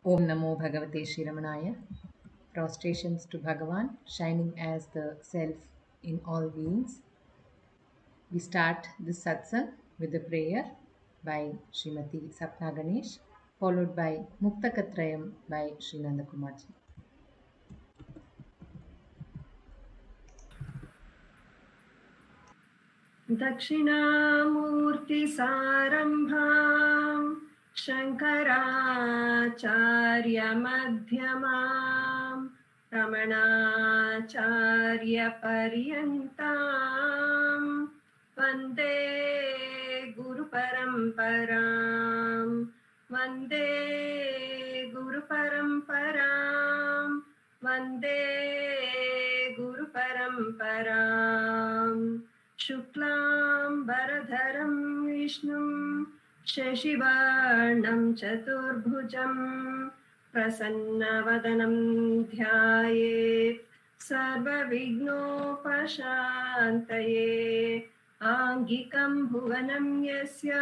Om Namo Bhagavate Shri Ramanaya. Prostrations to Bhagavan, shining as the Self in all beings. We start this satsang with a prayer by Srimati Sapna Ganesh, followed by Muktakatrayam by Sri Nandakumarji. दक्षिणामूर्तिसारम्भां शङ्कराचार्यमध्यमां रमणाचार्यपर्यन्तां वन्दे गुरुपरम्परां वन्दे गुरुपरम्परां वन्दे गुरुपरम्पराम् शुक्लाम्बरधरं विष्णुं शशिवर्णं चतुर्भुजं प्रसन्नवदनं ध्यायेत् सर्वविघ्नोपशान्तये आङ्गिकं भुवनं यस्य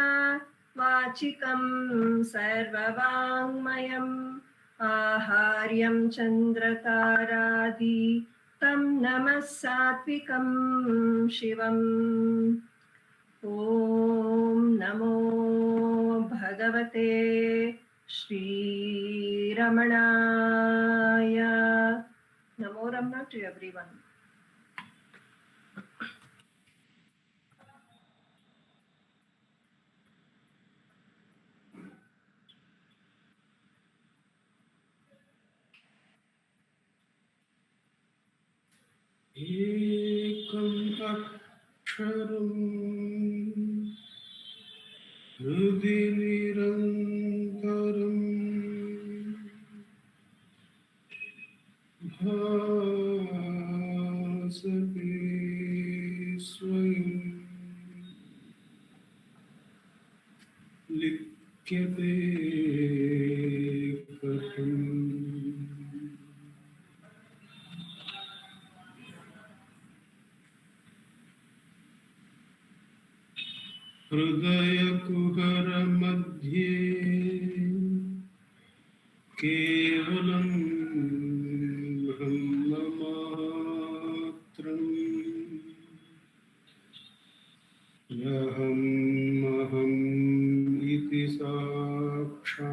वाचिकं सर्ववाङ्मयम् आहार्यं चन्द्रतारादि तं नमः सात्विकं शिवम् ॐ नमो भगवते श्रीरमणाय. Namo Ramana to everyone. एकं अक्षरं हृदि निरन्तरं भासते स्वयं लिख्यते कथम् हृदयकुहरमध्ये केवलं ब्रह्ममात्रम् यहमहम् इति साक्षात्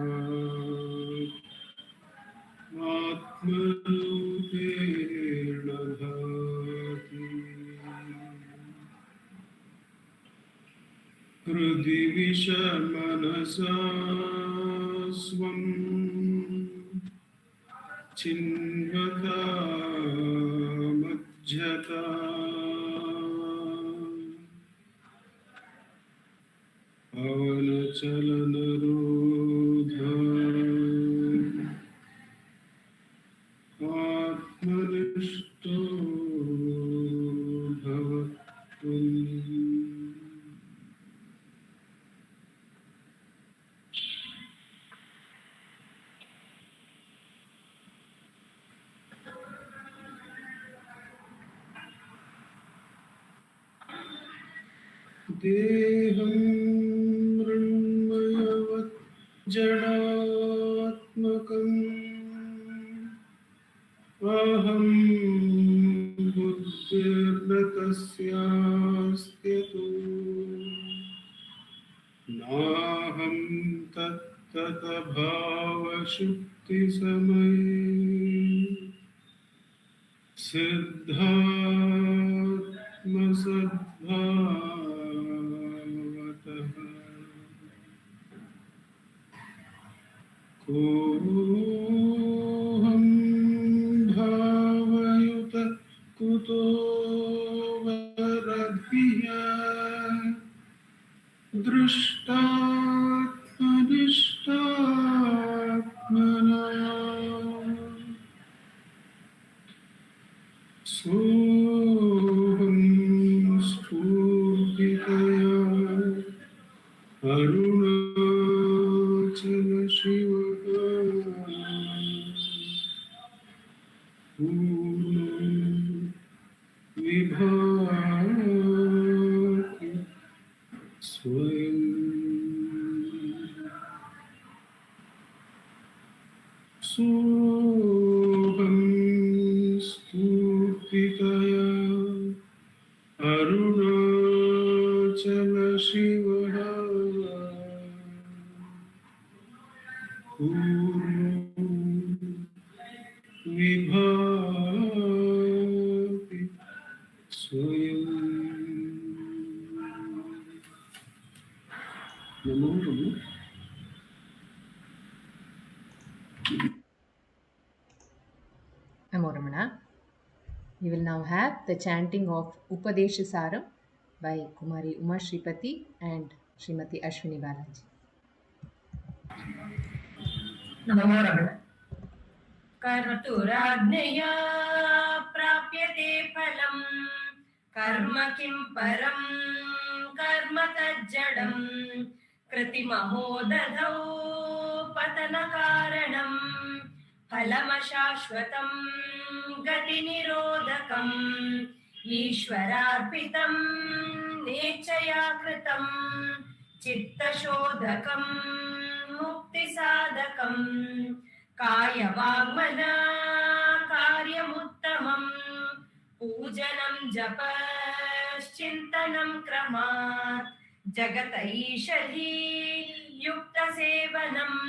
आत्मरूपेण भाति. हृदि विषमनसा स्वं चिन्वता मज्जता पवनचलनरोधा आत्मनिष्ठो भवतु. देहं मृण्मयवत् जडात्मकम् अहं बुद्धिर्न तस्यास्त्यतो नाहं तत्तभावशुक्तिसमये सिद्धात्मसद्भावतः कोऽहं भावयुत कुतो वरधिया दृष्टात्मनिष्टात्मना सोऽहं स्फूर्तितया अरुणाचल शिवः पूर्णो विभाति स्वयम्. सोऽहं स्तुतितया अरुणाचल शिवः पूर्णो विभाति स्वयं। नमो नमः। Namo Ramana. We will now have the chanting of Upadeshasaram by Kumari Uma Shripati and Srimati Ashwini Balaji. नमो रमण कर्तुराज्ञया प्राप्यते फलम् कर्म किं परं कर्म तज्जडम् कृतिमहो दधौ पतनकारणम् फलमशाश्वतं गतिनिरोधकम् ईश्वरार्पितं नेच्छया कृतं चित्तशोधकं मुक्तिसाधकं कायवाङ्मना कार्यमुत्तमं पूजनं जपश्चिन्तनं क्रमात् जगत ईशधी युक्तसेवनम्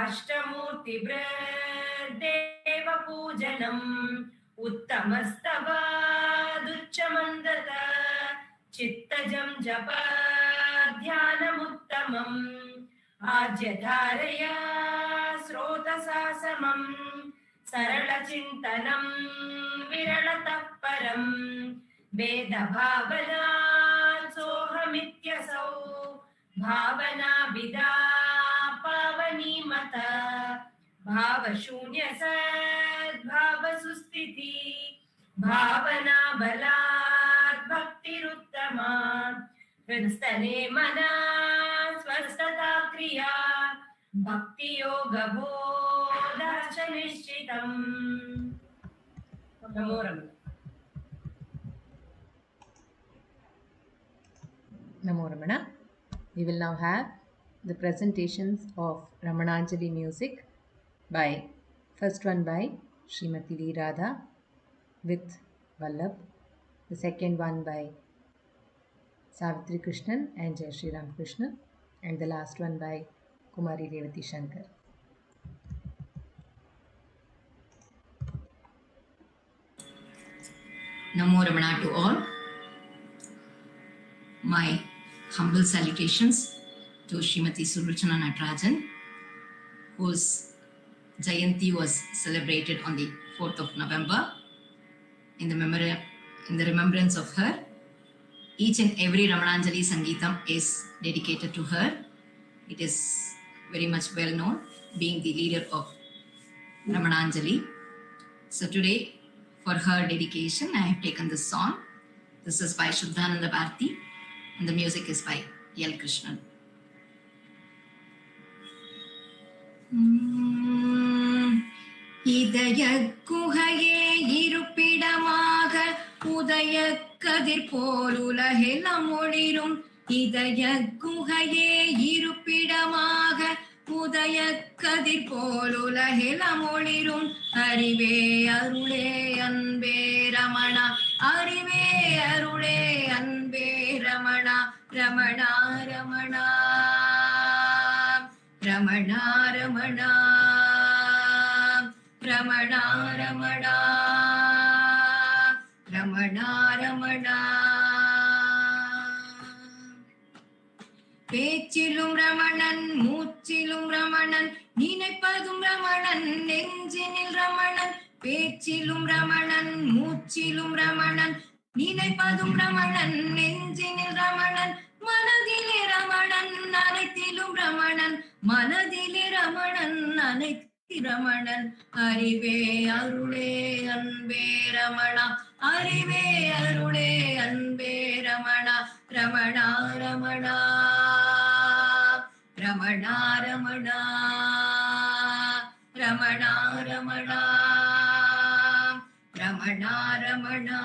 अष्टमूर्तिभृदेवपूजनम् उत्तमस्तवादुच्चमन्दत चित्तजं जप ध्यानमुत्तमम् आज्यधारया स्रोतसा समम् सरलचिन्तनं विरलतः परम् वेदभावनात् सोऽहमित्यसौ भावना विदा पावनी मत भावशून्य सद्भावसुस्थिति भावना बलात् भक्तिरुत्तमा हृत्स्थले मना स्वस्थता क्रिया भक्तियोगबोधश्च निश्चितम्। नमो रमण। Namo Ramana. We will now have the presentations of Ramananjali music by first one by Srimati V. Radha with Vallabh, the second one by Savitri Krishnan and Jai Shri Ram Krishnan, and the last one by Kumari Revathi Shankar. Namo Ramana to all. My humble salutations to Srimati Sulochana Natarajan, whose Jayanti was celebrated on the 4th of November. In the remembrance of her, each and every Ramananjali Sangeetam is dedicated to her. It is very much well known, being the leader of Ramananjali. So today, for her dedication, I have taken this song. This is by Shuddhananda Bharti, and the music is by L. Krishnan. இதய குகையே இருப்பிடமாக உதய கதிர் போல் உலகெல்லாம் ஒளிரும் இதய குகையே இருப்பிடமாக உதய கதிர் போல் உலகெல்லாம் ஒளிரும் அறிவே அருளே அன்பே ரமணா அறிவே அருளே அன்பே ரமணா ரமணா ரமணா ரமணா ரமணா ரமணா ரமணா ரமணா ரமணா பேச்சிலும் ரமணன் மூச்சிலும் ரமணன் நினைப்பதும் ரமணன் நெஞ்சினில் ரமணன் பேச்சிலும் ரமணன் மூச்சிலும் ரமணன் நினைப்பதும் ரமணன் நெஞ்சினில் ரமணன் மனதிலே ரமணன் அனைத்திலும் ரமணன் மனதிலே ரமணன் அனைத்து ரமணன் அறிவே அருளே அன்பே ரமணா அறிவே அருளே அன்பே ரமணா ரமணா ரமணா ரமணா ரமணா ரமணா ரமணா ரமணா ரமணா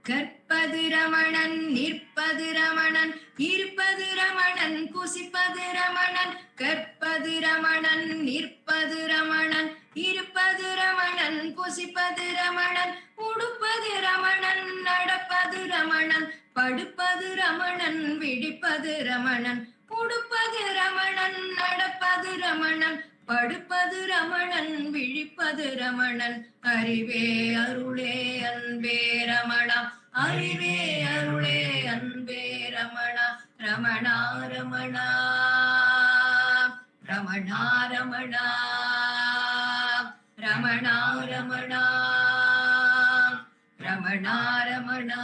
கற்பது ரமணன் நிற்பது ரமணன் இருப்பது ரமணன் குசிப்பது ரமணன் கற்பது ரமணன் நிற்பது ரமணன் இருப்பது ரமணன் குசிப்பது ரமணன் உடுப்பது ரமணன் நடப்பது ரமணன் படுப்பது ரமணன் விழிப்பது ரமணன் உடுப்பது ரமணன் நடப்பது ரமணன் படுப்பது ரமணன் விழிப்பது ரமணன் அறிவே அருளே அன்பே ரமணா அறிவே அருளே அன்பே ரமணா ரமணா ரமணா ரமணா ரமணா ரமணா ரமணா ரமணா ரமணா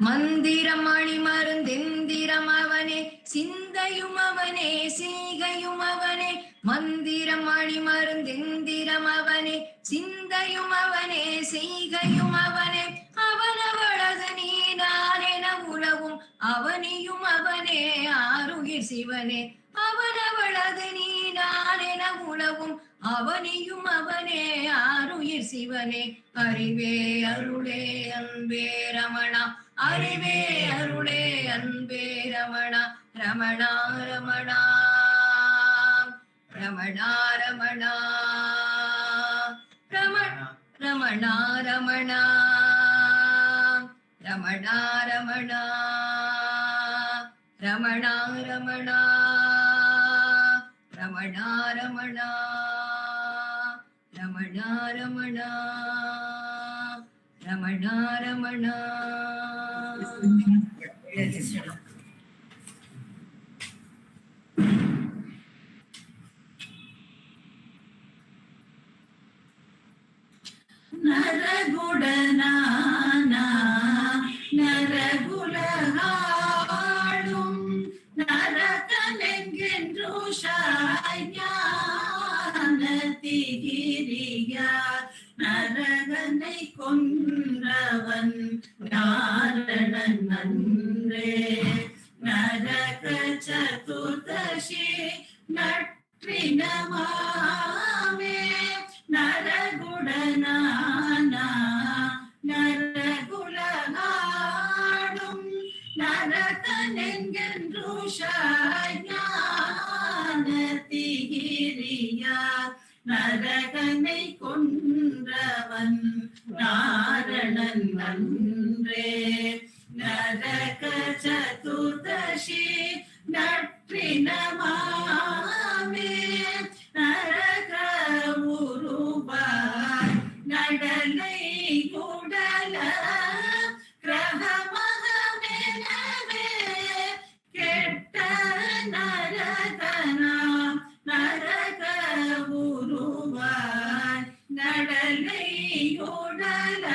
மந்திரம் அணி மருந்தெந்திரம் அவனே சிந்தையும் அவனே செய்கையும் அவனே மந்திரம் அணி மருந்தெந்திரம் அவனே சிந்தையும் அவனே செய்கையும் அவனே அவனவளது நீ நான் என உலவும் அவனியும் அவனே ஆருயிர் சிவனே அவனவளது நீ நான் என உலவும் அவனியும் அவனே ஆருயிர் சிவனே அறிவே அருளே அன்பே ரமணா அறிவே அருளே அன்பே ரமணா ரமணா ரமணா ரமணா ரமணா ரமணா ரமணா ரமணா ரமணா ரமணா ரமணா ரமணா ரமணா ரமணா ரமணா ரமணா ரமணா நரகுடனானா நரகுலகாளும் நரகனெங்கென்று ஞானதிகிரியார் நரகனை கொன்றவன் நாரணன் நன்றே நரக சதுர்தசி நற்றினமாமே நரகுடனானா நரகுலகாடும் நரகனெங்கென்று ஞானதிகிரியார் நரகனை கொன்றவன் நாரணன் நன்றே நரக சதுர்தசி நற்றினமாமே நரக உருவாய் நடலை குடல கிரகமகமெனவே கெட்ட நரகனாம் நரக உருவாய் நடலை குடல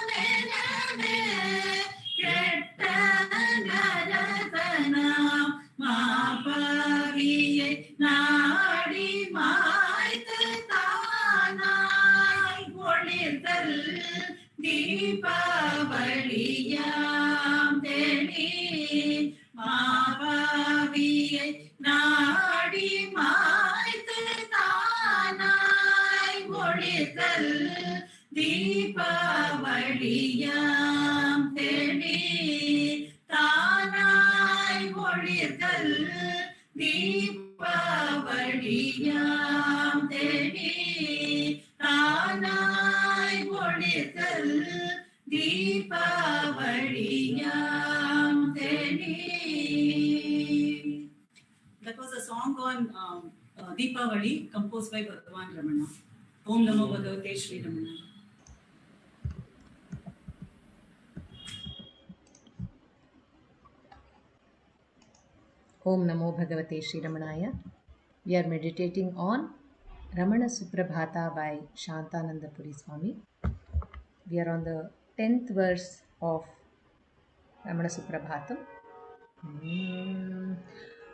கிரகமகமெனவே கெட்ட நரகனாம் மாபாவியை நாடி மாய்த்து தானாய் ஒளிர்தல் தீபாவளியாம் தேடி மாபாவியை நாடி மாய்த்து தானாய் ஒளிர்தல் தீபாவளியாம் தேடி தானாய் ஒளிர்தல் தீபாவளியாம் தேடி தானாய் ஒளிர்தல் தீபாவளியாம் தேடி. That was a song on Deepavali composed by Bhagavan Ramana. Om Namo Bhagavate Shri Ramana. Om Namo Bhagavate Shri Ramanaya. We are meditating on Ramana Suprabhata by Shantananda Puri Swami. We are on the 10th verse of Ramana Suprabhatam.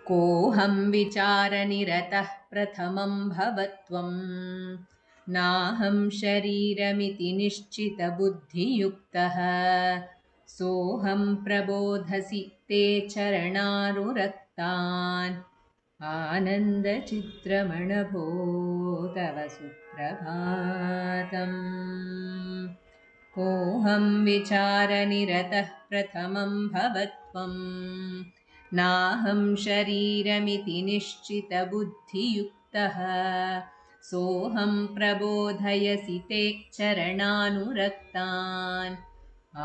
कोऽहं विचारनिरतः प्रथमं भवत्वं नाहं शरीरमिति निश्चितबुद्धियुक्तः सोऽहं प्रबोधसि ते चरणारुरक्तान् आनन्दचित्रमणभो तव सुप्रभातम् कोऽहं विचारनिरतः प्रथमं भवत्वम् नाहं शरीरमिति निश्चितबुद्धियुक्तः सोऽहं प्रबोधयसि ते चरणानुरक्तान्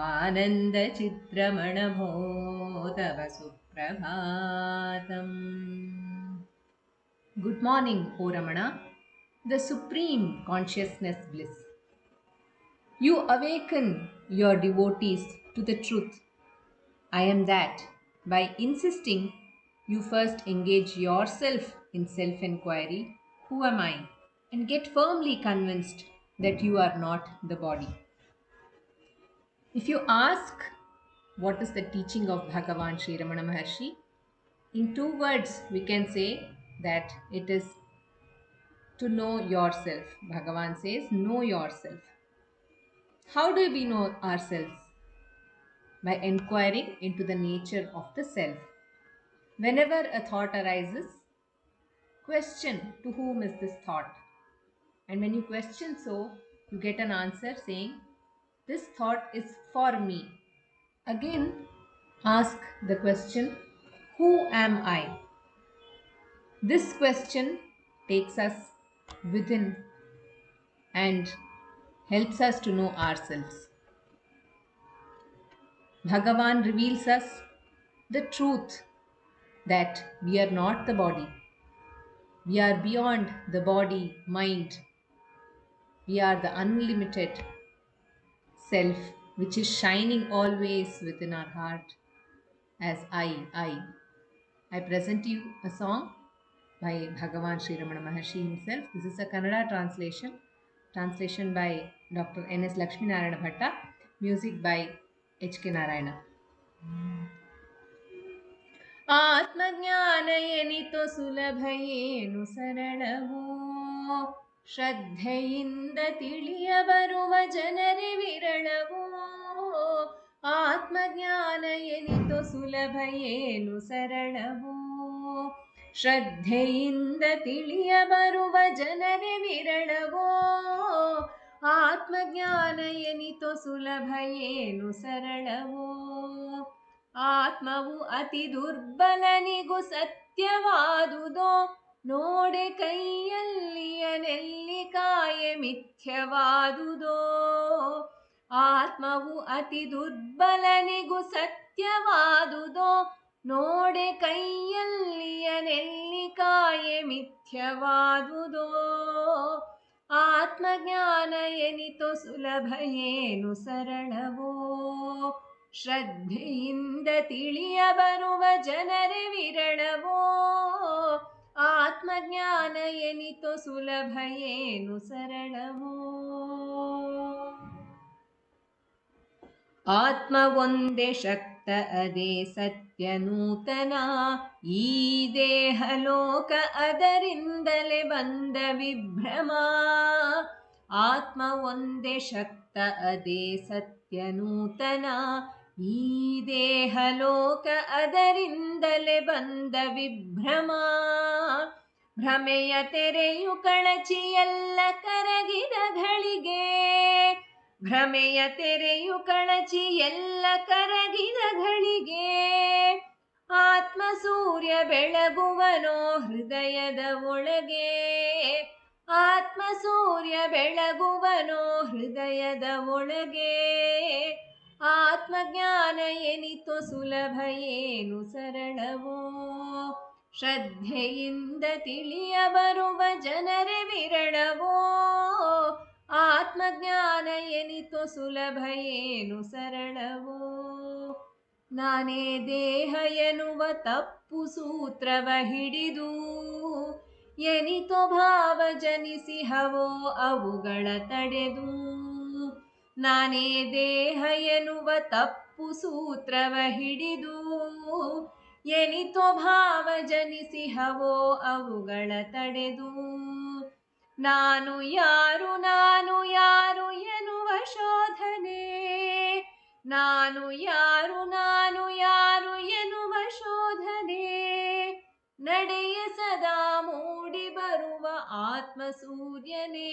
आनन्दचित्रमणभो तव सुप्रभातम्. Good morning, O Ramana, the supreme consciousness bliss. You awaken your devotees to the truth, I am that. By insisting, you first engage yourself in self-inquiry, who am I? And get firmly convinced that you are not the body. If you ask what is the teaching of Bhagavan Sri Ramana Maharshi, in 2 words we can say that it is to know yourself. Bhagavan says, know yourself. How do we know ourselves? By inquiring into the nature of the self. Whenever a thought arises, question to whom is this thought? And when you question so, you get an answer saying, this thought is for me. Again, ask the question, who am I? This question takes us within and helps us to know ourselves. Bhagavan reveals us the truth that we are not the body. We are beyond the body, mind. We are the unlimited self which is shining always within our heart as I. I present you a song by Bhagavan Sri Ramana Maharshi himself. This is a Kannada translation by Dr. N.S. Lakshminarayana Bhatta, music by H.K. Narayana. ಆತ್ಮಜ್ಞಾನ ಎನಿತೋ ಸುಲಭ ಏನು ಸರಳವೋ ಶ್ರದ್ಧೆಯಿಂದ ತಿಳಿಯ ಬರುವ ಜನರೇ ವಿರಳವೋ ಆತ್ಮಜ್ಞಾನ ಎನಿತೋ ಸುಲಭ ಏನು ಸರಳವೋ ಶ್ರದ್ಧೆಯಿಂದ ತಿಳಿಯ ಬರುವ ಜನರೇ ವಿರಳವೋ ಆತ್ಮಜ್ಞಾನ ಎನಿತೋ ಸುಲಭ ಏನು ಸರಳವೋ ಆತ್ಮವು ಅತಿ ದುರ್ಬಲನಿಗೂ ಸತ್ಯವಾದುದೋ ನೋಡೆ ಕೈಯಲ್ಲಿಯ ನೆಲ್ಲಿಕಾಯ ಮಿಥ್ಯವಾದುದೋ ಆತ್ಮವು ಅತಿ ದುರ್ಬಲನಿಗೂ ಸತ್ಯವಾದುದೋ ನೋಡೆ ಕೈಯಲ್ಲಿಯ ನೆಲ್ಲಿಕಾಯ ಮಿಥ್ಯವಾದುದೋ ಆತ್ಮಜ್ಞಾನ ಎನಿತೋ ಸುಲಭ ಏನು ಸರಳವೋ ಶ್ರದ್ಧೆಯಿಂದ ತಿಳಿಯ ಬರುವ ಜನರೇ ವಿರಳವೋ ಆತ್ಮಜ್ಞಾನ ಎನಿತೋ ಸುಲಭ ಏನು ಸರಳವೋ ಆತ್ಮ ಒಂದೇ ಶಕ್ತ ಅದೇ ಸತ್ಯ ನೂತನ ಈ ದೇಹ ಲೋಕ ಅದರಿಂದಲೇ ಬಂದ ವಿಭ್ರಮ ಆತ್ಮ ಒಂದೇ ಶಕ್ತ ಅದೇ ಸತ್ಯ ನೂತನ ಈ ದೇಹ ಲೋಕ ಅದರಿಂದಲೇ ಬಂದ ವಿಭ್ರಮ ಭ್ರಮೆಯ ತೆರೆಯು ಕಳಚಿ ಎಲ್ಲ ಕರಗಿದ ಘಳಿಗೆ ಭ್ರಮೆಯ ತೆರೆಯು ಕಳಚಿ ಎಲ್ಲ ಕರಗಿದ ಘಳಿಗೆ ಆತ್ಮ ಸೂರ್ಯ ಬೆಳಗುವನೋ ಹೃದಯದ ಒಳಗೆ ಆತ್ಮ ಸೂರ್ಯ ಬೆಳಗುವನೋ ಹೃದಯದ ಒಳಗೆ ಆತ್ಮಜ್ಞಾನ ಎನಿತೋ ಸುಲಭ ಏನು ಸರಳವೋ ಶ್ರದ್ಧೆಯಿಂದ ತಿಳಿಯ ಬರುವ ಜನರೇ ವಿರಳವೋ ಆತ್ಮಜ್ಞಾನ ಎನಿತೋ ಸುಲಭ ಏನು ಸರಳವೋ ನಾನೇ ದೇಹ ಎನ್ನುವ ತಪ್ಪು ಸೂತ್ರವ ಹಿಡಿದು ಎನಿತೋ ಭಾವ ಜನಿಸಿಹವೋ ಅವುಗಳ ತಡೆದು ನಾನೇ ದೇಹ ಎನ್ನುವ ತಪ್ಪು ಸೂತ್ರವ ಹಿಡಿದು ಎನಿತೋ ಭಾವ ಜನಿಸಿಹವೋ ಅವುಗಳ ತಡೆದು ನಾನು ಯಾರು ಎನ್ನುವ ಶೋಧನೆ ನಾನು ಯಾರು ಎನ್ನುವ ಶೋಧನೆ ನಡೆಯ ಸದಾ ಮೂಡಿ ಬರುವ ಆತ್ಮ ಸೂರ್ಯನೇ,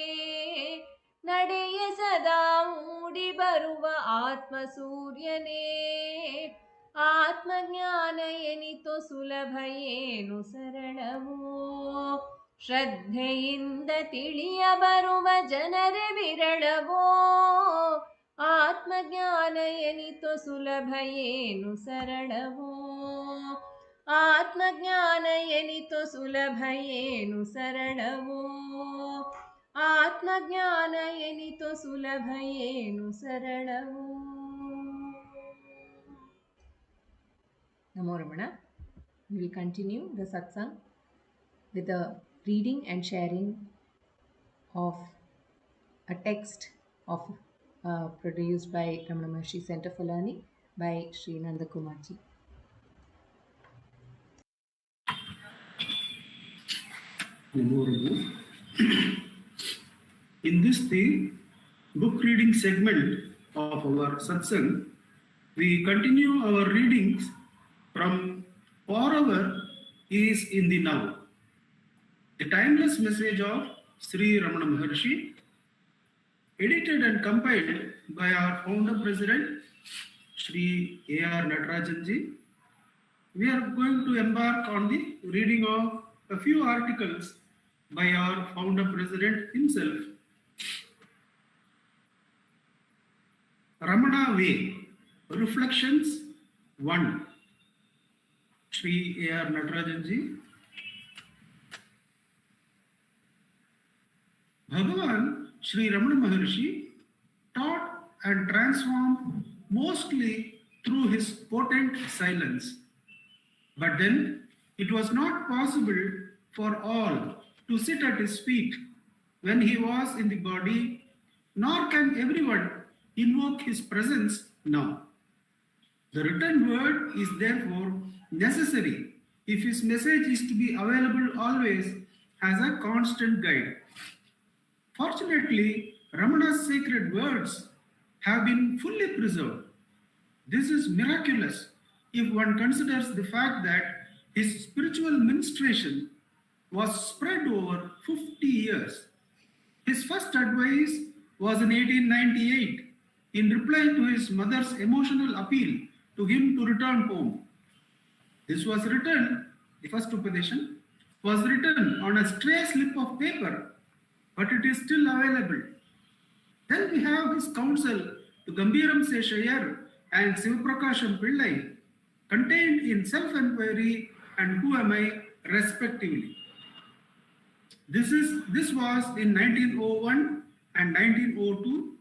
ನಡೆಯ ಸದಾ ಮೂಡಿ ಬರುವ ಆತ್ಮ ಸೂರ್ಯನೇ. ಆತ್ಮಜ್ಞಾನ ಎನಿತೋ ಸುಲಭ ಏನು ಸರಳವೋ, ಶ್ರದ್ಧೆಯಿಂದ ತಿಳಿಯ ಬರುವ ಜನರೇ ವಿರಳವೋ. ಆತ್ಮಜ್ಞಾನ ಎನಿತೋ ಸುಲಭ ಏನು ಸರಳವೋ, ಆತ್ಮಜ್ಞಾನ ಎನಿತೋ ಸುಲಭ ಏನು ಸರಳವೋ, ಆತ್ಮಜ್ಞಾನ ಎನಿತೋ ಸುಲಭ ಏನು ಸರಳವೋ. Namo Ramana. We will continue the satsang with the reading and sharing of a text of produced by Ramanacentre Center for Learning by Sri Nandakumarji. In this the book reading segment of our satsang, we continue our readings from forever is in the now. The timeless message of Sri Ramana Maharshi, edited and compiled by our founder president Sri A.R. Natarajanji. We are going to embark on the reading of a few articles by our founder president himself. Ramana Way, Reflections 1. Sri A.R. Natarajanji. Bhagavan Sri Ramana Maharshi taught and transformed mostly through his potent silence. But then it was not possible for all to sit at his feet when he was in the body, nor can everyone invoke his presence now. The written word is therefore necessary if his message is to be available always as a constant guide. Fortunately, Ramana's sacred words have been fully preserved. This is miraculous if one considers the fact that his spiritual ministration was spread over 50 years. His first advice was in 1898 in reply to his mother's emotional appeal to him to return home. This was written, the first Upadeshan, was written on a stray slip of paper, but it is still available. Then we have his counsel to Gambiram Seshayar and Sivaprakasham Pillai, contained in Self-Inquiry and Who Am I, respectively. This was in 1901 and 1902.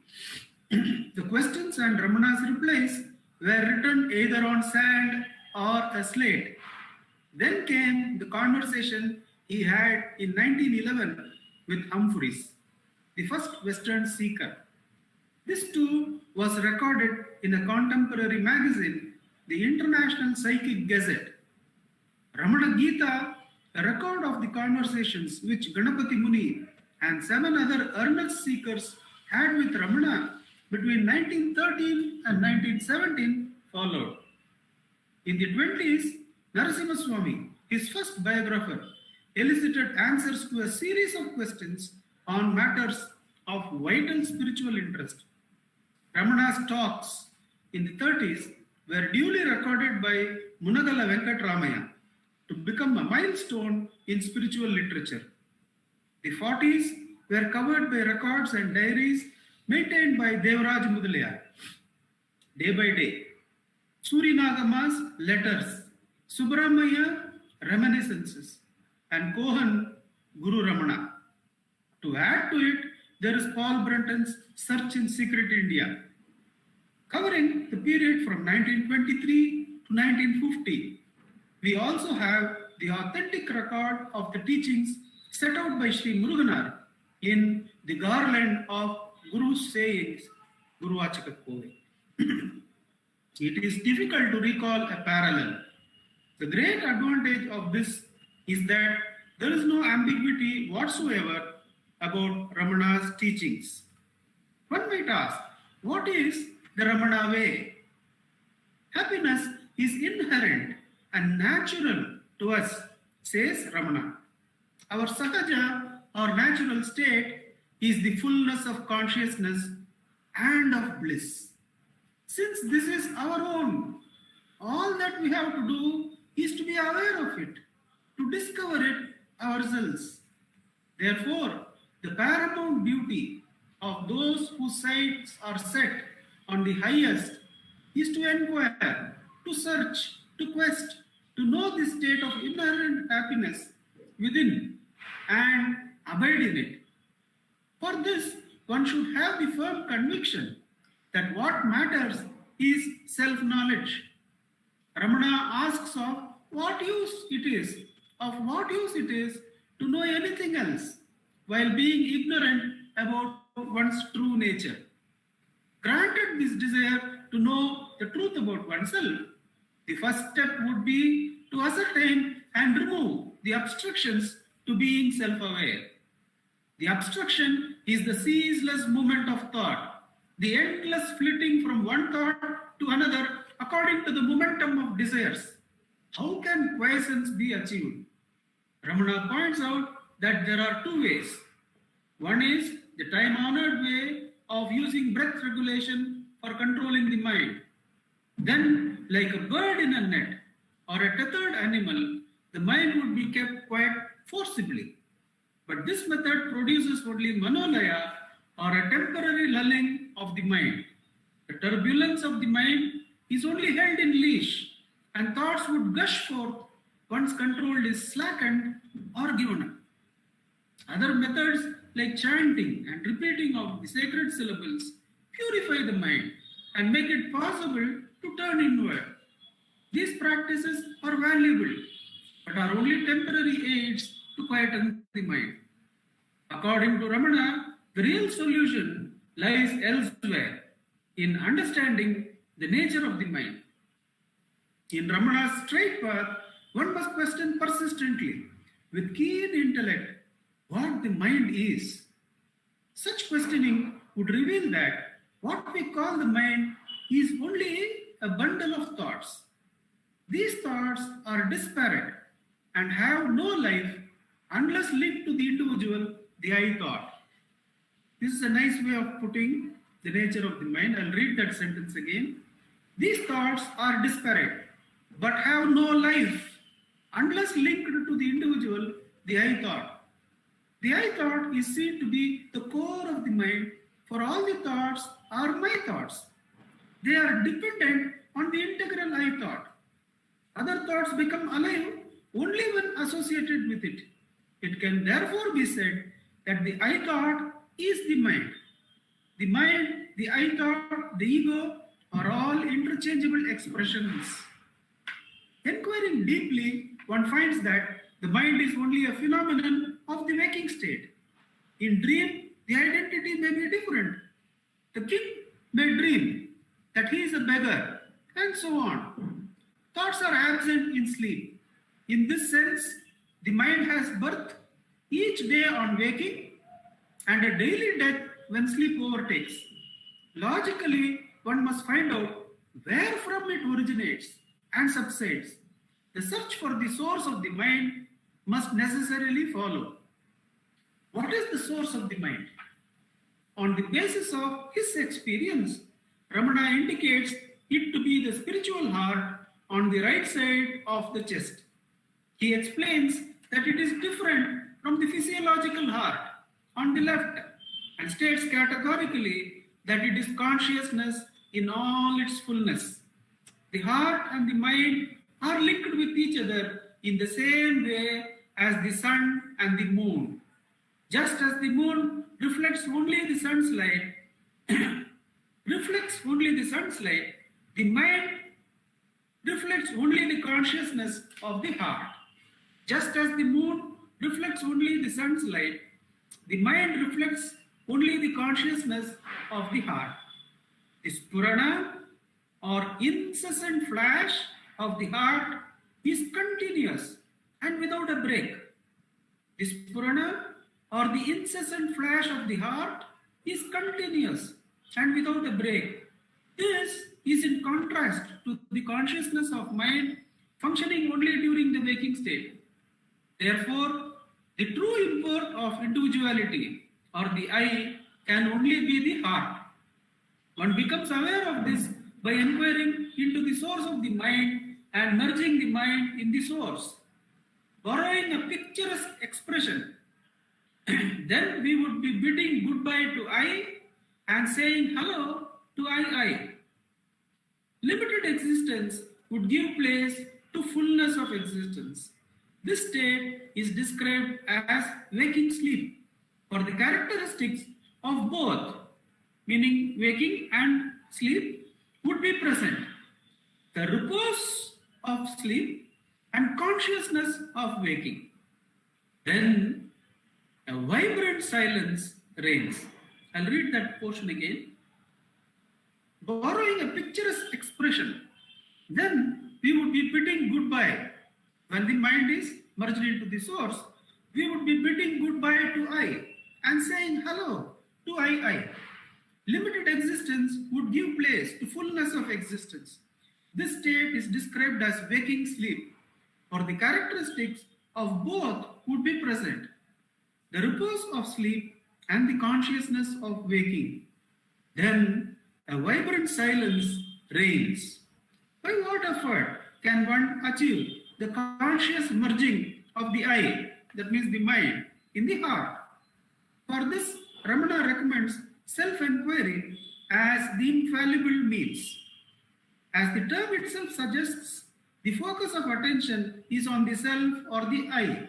The questions and Ramana's replies were written either on sand or a slate. Then came the conversation he had in 1911 with Humphreys, the first Western seeker. This too was recorded in a contemporary magazine, the International Psychic Gazette. Ramana Gita, a record of the conversations which Ganapati Muni and 7 other earnest seekers had with Ramana between 1913 and 1917, followed. In the 20s, Narasimha Swami, his first biographer, elicited answers to a series of questions on matters of vital spiritual interest. Ramana's talks in the 30s were duly recorded by Munagala Venkatramaya to become a milestone in spiritual literature. The 40s were covered by records and diaries maintained by Devaraj Mudaliar. Day by day, Surinagama's letters, Subramaya reminiscences, and Kohan Guru Ramana. To add to it, there is Paul Brunton's Search in Secret India, covering the period from 1923 to 1950. We also have the authentic record of the teachings set out by Sri Muruganar in the garland of Guru's sayings, Guru Achakakkove. It is difficult to recall a parallel. The great advantage of this is that there is no ambiguity whatsoever about Ramana's teachings. One might ask, what is the Ramana way? Happiness is inherent and natural to us says Ramana. Our sahaja or natural state is the fullness of consciousness and of bliss. Since this is our own, all that we have to do is to be aware of it, to discover it ourselves. Therefore, the paramount duty of those whose sights are set on the highest is to inquire, to search, to quest, to know the state of inherent happiness within and abide in it. For this, one should have the firm conviction that what matters is self-knowledge. Ramana asks of what use it is to know anything else while being ignorant about one's true nature. Granted this desire to know the truth about oneself, the first step would be to ascertain and remove the obstructions to being self-aware. The obstruction is the ceaseless movement of thought, the endless flitting from one thought to another according to the momentum of desires. How can quiescence be achieved? Ramana points out that there are two ways. One is the time-honored way of using breath regulation for controlling the mind. Then, like a bird in a net or a tethered animal, the mind would be kept quiet forcibly. But this method produces only manolaya or a temporary lulling of the mind. The turbulence of the mind is only held in leash, and thoughts would gush forth once control is slackened or given up. Other methods like chanting and repeating of the sacred syllables purify the mind and make it possible to turn inward. These practices are valuable, but are only temporary aids to quieten the mind. According to Ramana, the real solution lies elsewhere, in understanding the nature of the mind. In Ramana's straight path, one must question persistently, with keen intellect, what the mind is. Such questioning would reveal that what we call the mind is only a bundle of thoughts. These thoughts are disparate and have no life unless linked to the individual, the I thought. This is a nice way of putting the nature of the mind. I'll read that sentence again. These thoughts are disparate but have no life unless linked to the individual, the I thought. The I thought is seen to be the core of the mind, for all the thoughts are my thoughts. They are dependent on the integral I thought. Other thoughts become alive only when associated with it. It can therefore be said that the I thought is the mind. The mind, the I thought, the ego are all interchangeable expressions. Inquiring deeply, one finds that the mind is only a phenomenon of the waking state. In dream, the identity may be different. The king may dream that he is a beggar, and so on. Thoughts are absent in sleep. In this sense, the mind has birth each day on waking and a daily death when sleep overtakes. Logically, one must find out where from it originates and subsides. The search for the source of the mind must necessarily follow. What is the source of the mind? On the basis of his experience, Ramana indicates it to be the spiritual heart on the right side of the chest. He explains that it is different from the physiological heart on the left and states categorically that it is consciousness in all its fullness. The heart and the mind are linked with each other in the same way as the sun and the moon. Just as the moon reflects only the sun's light, the mind reflects only the consciousness of the heart. Just as the moon reflects only the sun's light, the mind reflects only the consciousness of the heart. The spurana or incessant flash of the heart is continuous and without a break. The spurana or the incessant flash of the heart is continuous and without a break. This is in contrast to the consciousness of mind functioning only during the waking state. Therefore, the true import of individuality or the I can only be the heart. One becomes aware of this by inquiring into the source of the mind and merging the mind in the source. Borrowing a picturesque expression, then we would be bidding goodbye to I and saying hello to I. Limited existence would give place to fullness of existence. This state is described as waking sleep, for the characteristics of both, meaning waking and sleep, would be present. The repose of sleep and consciousness of waking. Then a vibrant silence reigns. I'll read that portion again. Borrowing a picturesque expression, then we would be bidding goodbye. When the mind is merged into the source, we would be bidding goodbye to I and saying hello to I. Limited existence would give place to fullness of existence. This state is described as waking sleep, for the characteristics of both would be present. The repose of sleep and the consciousness of waking. Then a vibrant silence reigns. By what effort can one achieve the conscious merging of the I, that means the mind, in the heart? For this, Ramana recommends self-enquiry as the infallible means. As the term itself suggests, the focus of attention is on the self or the I.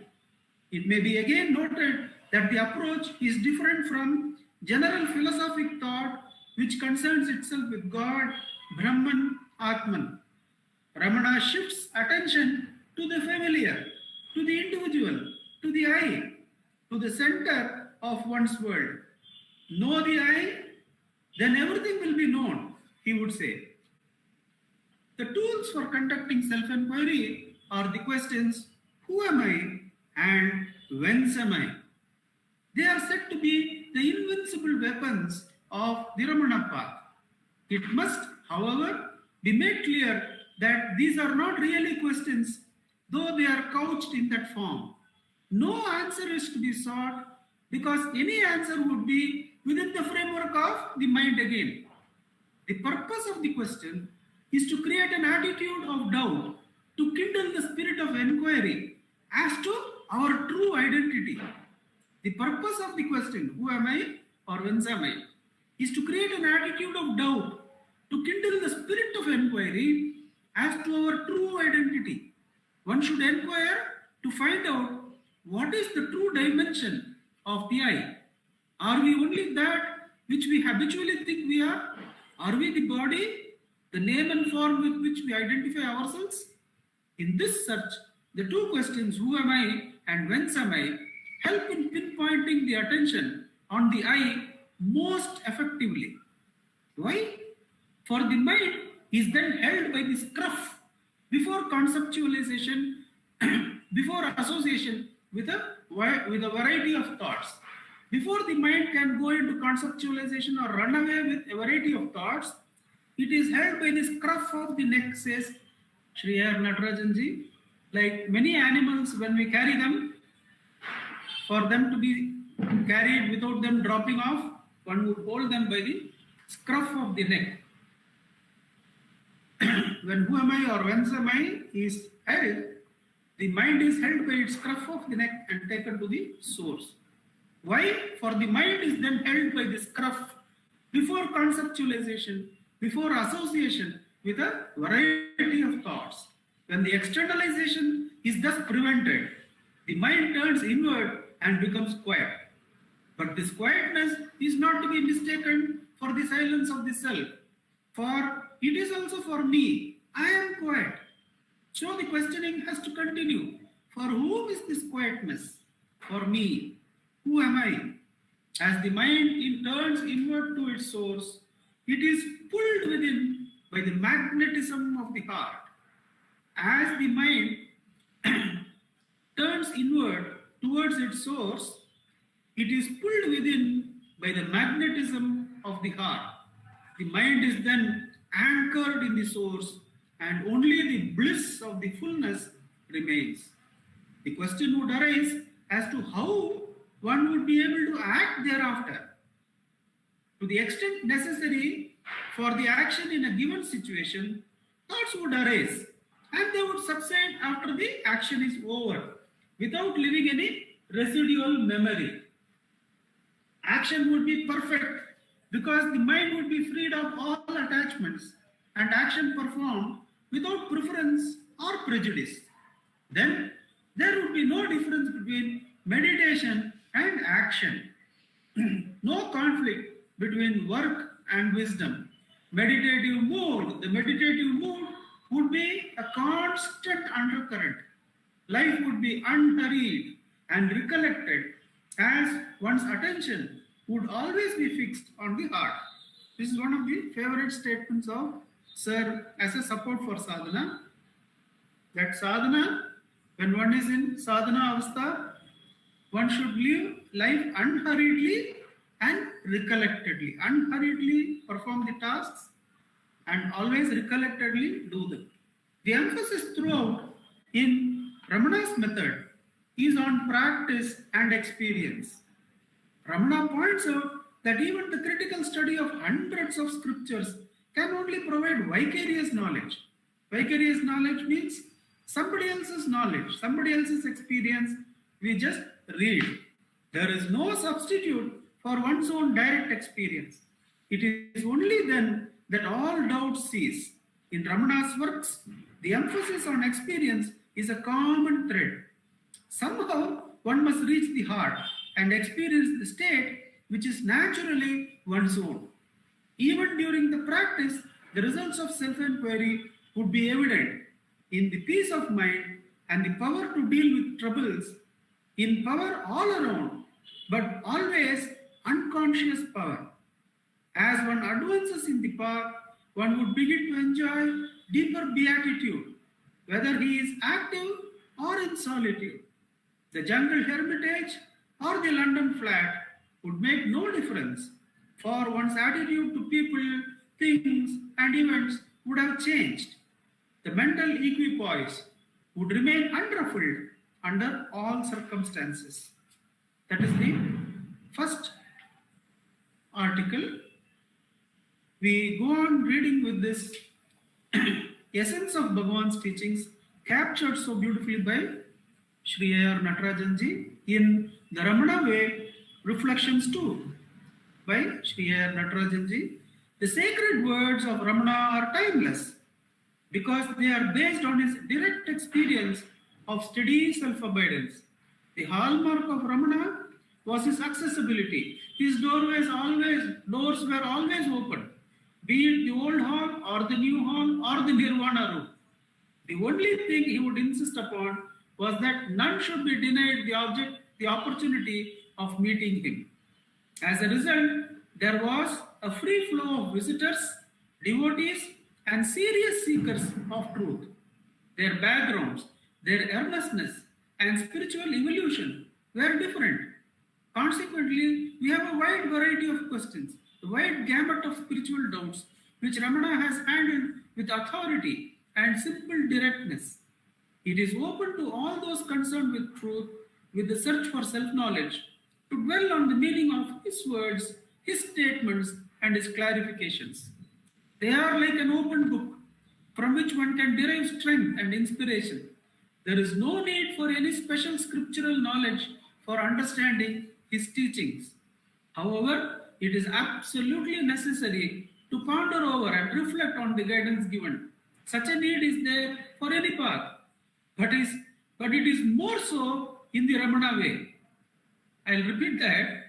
It may be again noted that the approach is different from general philosophic thought which concerns itself with God, Brahman, Atman. Ramana shifts attention to the familiar, to the individual, to the I, to the center of one's world. Know the I, then everything will be known, he would say. The tools for conducting self-enquiry are the questions, who am I and whence am I? They are said to be the invincible weapons of the Ramana path. It must, however, be made clear that these are not really questions, though they are couched in that form. No answer is to be sought because any answer would be within the framework of the mind again. The purpose of the question is to create an attitude of doubt, to kindle the spirit of inquiry as to our true identity. The purpose of the question, who am I or whence am I, is to create an attitude of doubt, to kindle the spirit of inquiry as to our true identity. One should inquire to find out what is the true dimension of the I. Are we only that which we habitually think we are? Are we the body, the name and form with which we identify ourselves? In this search, the two questions, who am I and whence am I, help in pinpointing the attention on the I most effectively. Why? For the mind is then held by the scruff before conceptualization, before association with a variety of thoughts. Before the mind can go into conceptualization or run away with a variety of thoughts, it is held by the scruff of the neck, says Sri R. Natarajanji. Like many animals, when we carry them, for them to be carried without them dropping off, one would hold them by the scruff of the neck. When who am I or whence am I is held, the mind is held by its scruff of the neck and taken to the source. Why? For the mind is then held by the scruff before conceptualization, before association with a variety of thoughts. When the externalization is thus prevented, the mind turns inward and becomes quiet. But this quietness is not to be mistaken for the silence of the self, for it is also for me. I am quiet. So the questioning has to continue. For whom is this quietness? For me. Who am I? As the mind turns inward to its source, it is pulled within by the magnetism of the heart. As the mind turns inward towards its source, it is pulled within by the magnetism of the heart. The mind is then anchored in the source and only the bliss of the fullness remains. The question would arise as to how one would be able to act thereafter. To the extent necessary for the action in a given situation, thoughts would arise and they would subside after the action is over without leaving any residual memory. Action would be perfect because the mind would be freed of all attachments and action performed without preference or prejudice. Then there would be no difference between meditation and action. No conflict between work and wisdom. The meditative mood would be a constant undercurrent. Life would be unhurried and recollected as one's attention would always be fixed on the heart. This is one of the favorite statements of Sir as a support for sadhana. That sadhana, when one is in sadhana avastha, one should live life unhurriedly and recollectedly. Unhurriedly perform the tasks and always recollectedly do them. The emphasis throughout in Ramana's method is on practice and experience. Ramana points out that even the critical study of hundreds of scriptures can only provide vicarious knowledge. Vicarious knowledge means somebody else's knowledge, somebody else's experience. We just read. There is no substitute for one's own direct experience. It is only then that all doubts cease. In Ramana's works, the emphasis on experience is a common thread. Somehow, one must reach the heart and experience the state which is naturally one's own. Even during the practice, the results of self-inquiry would be evident in the peace of mind and the power to deal with troubles, in power all around, but always unconscious power. As one advances in the path, one would begin to enjoy deeper beatitude, whether he is active or in solitude. The jungle hermitage or the London flat would make no difference, for one's attitude to people, things, and events would have changed. The mental equipoise would remain unruffled under all circumstances. That is the first article. We go on reading with this essence of Bhagavan's teachings captured so beautifully by Sri A.R. Natarajanji in the Ramana Way Reflections 2 by Sri A.R. Natarajanji. The sacred words of Ramana are timeless because they are based on his direct experience of steady self-abidance. The hallmark of Ramana was his accessibility. His doors were always open, be it the old hall or the new hall or the nirvana room. The only thing he would insist upon was that none should be denied the opportunity of meeting him. As a result, there was a free flow of visitors, devotees, and serious seekers of truth. Their backgrounds, their earnestness, and spiritual evolution were different. Consequently, we have a wide variety of questions, a wide gamut of spiritual doubts, which Ramana has handled with authority and simple directness. It is open to all those concerned with truth, with the search for self-knowledge, to dwell on the meaning of his words, his statements, and his clarifications. They are like an open book from which one can derive strength and inspiration. There is no need for any special scriptural knowledge for understanding his teachings. However, it is absolutely necessary to ponder over and reflect on the guidance given. Such a need is there for any path, but it is more so in the Ramana way. I'll repeat that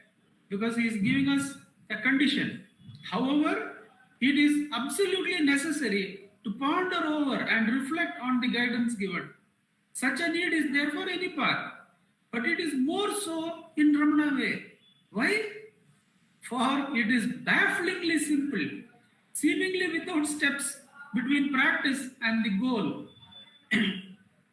because he is giving us a condition. However, it is absolutely necessary to ponder over and reflect on the guidance given. Such a need is there for any path, but it is more so in Ramana way. Why? For it is bafflingly simple, seemingly without steps between practice and the goal.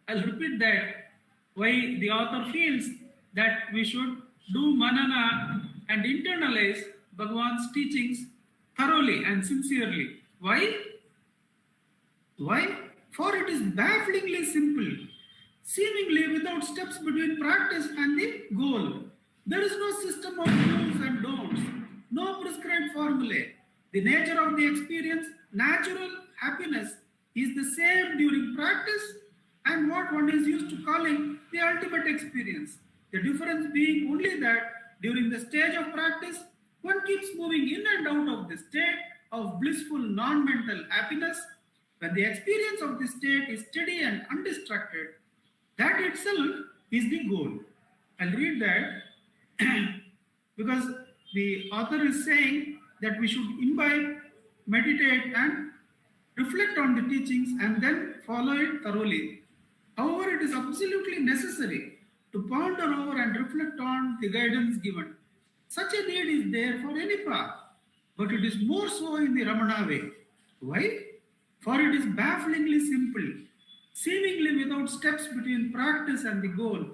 I'll repeat that, why the author feels that we should do manana and internalize Bhagavan's teachings thoroughly and sincerely. Why? Why? For it is bafflingly simple, seemingly without steps between practice and the goal. There is no system of do's and don'ts, no prescribed formulae. The nature of the experience, natural happiness, is the same during practice and what one is used to calling the ultimate experience. The difference being only that during the stage of practice, one keeps moving in and out of the state of blissful non-mental happiness. When the experience of the state is steady and undistracted, that itself is the goal. I'll read that because the author is saying that we should imbibe, meditate, and reflect on the teachings and then follow it thoroughly. However, it is absolutely necessary to ponder over and reflect on the guidance given. Such a need is there for any path, but it is more so in the Ramana way. Why? For it is bafflingly simple, seemingly without steps between practice and the goal.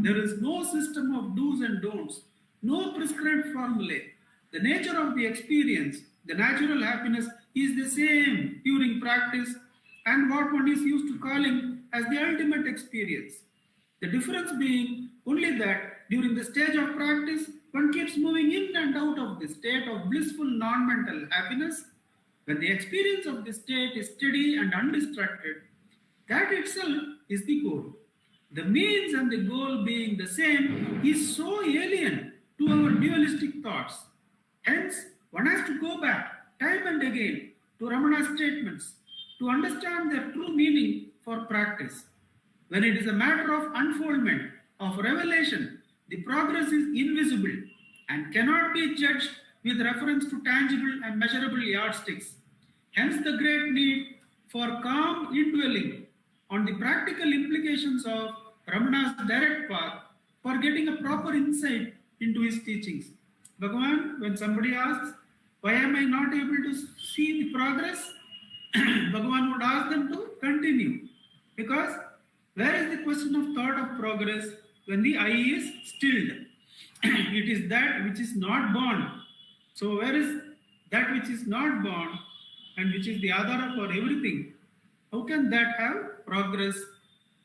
There is no system of do's and don'ts, no prescribed formulae. The nature of the experience, the natural happiness, is the same during practice and what one is used to calling as the ultimate experience. The difference being only that during the stage of practice, one keeps moving in and out of the state of blissful non-mental happiness. When the experience of the state is steady and undistracted, that itself is the goal. The means and the goal being the same is so alien to our dualistic thoughts. Hence, one has to go back time and again to Ramana's statements to understand their true meaning for practice. When it is a matter of unfoldment, of revelation, the progress is invisible and cannot be judged with reference to tangible and measurable yardsticks. Hence the great need for calm indwelling on the practical implications of Ramana's direct path for getting a proper insight into his teachings. Bhagavan, when somebody asks, why am I not able to see the progress? Bhagavan would ask them to continue. Because where is the question of thought of progress when the eye is stilled? It is that which is not born. So where is that which is not born and which is the adhara for everything? How can that have progress?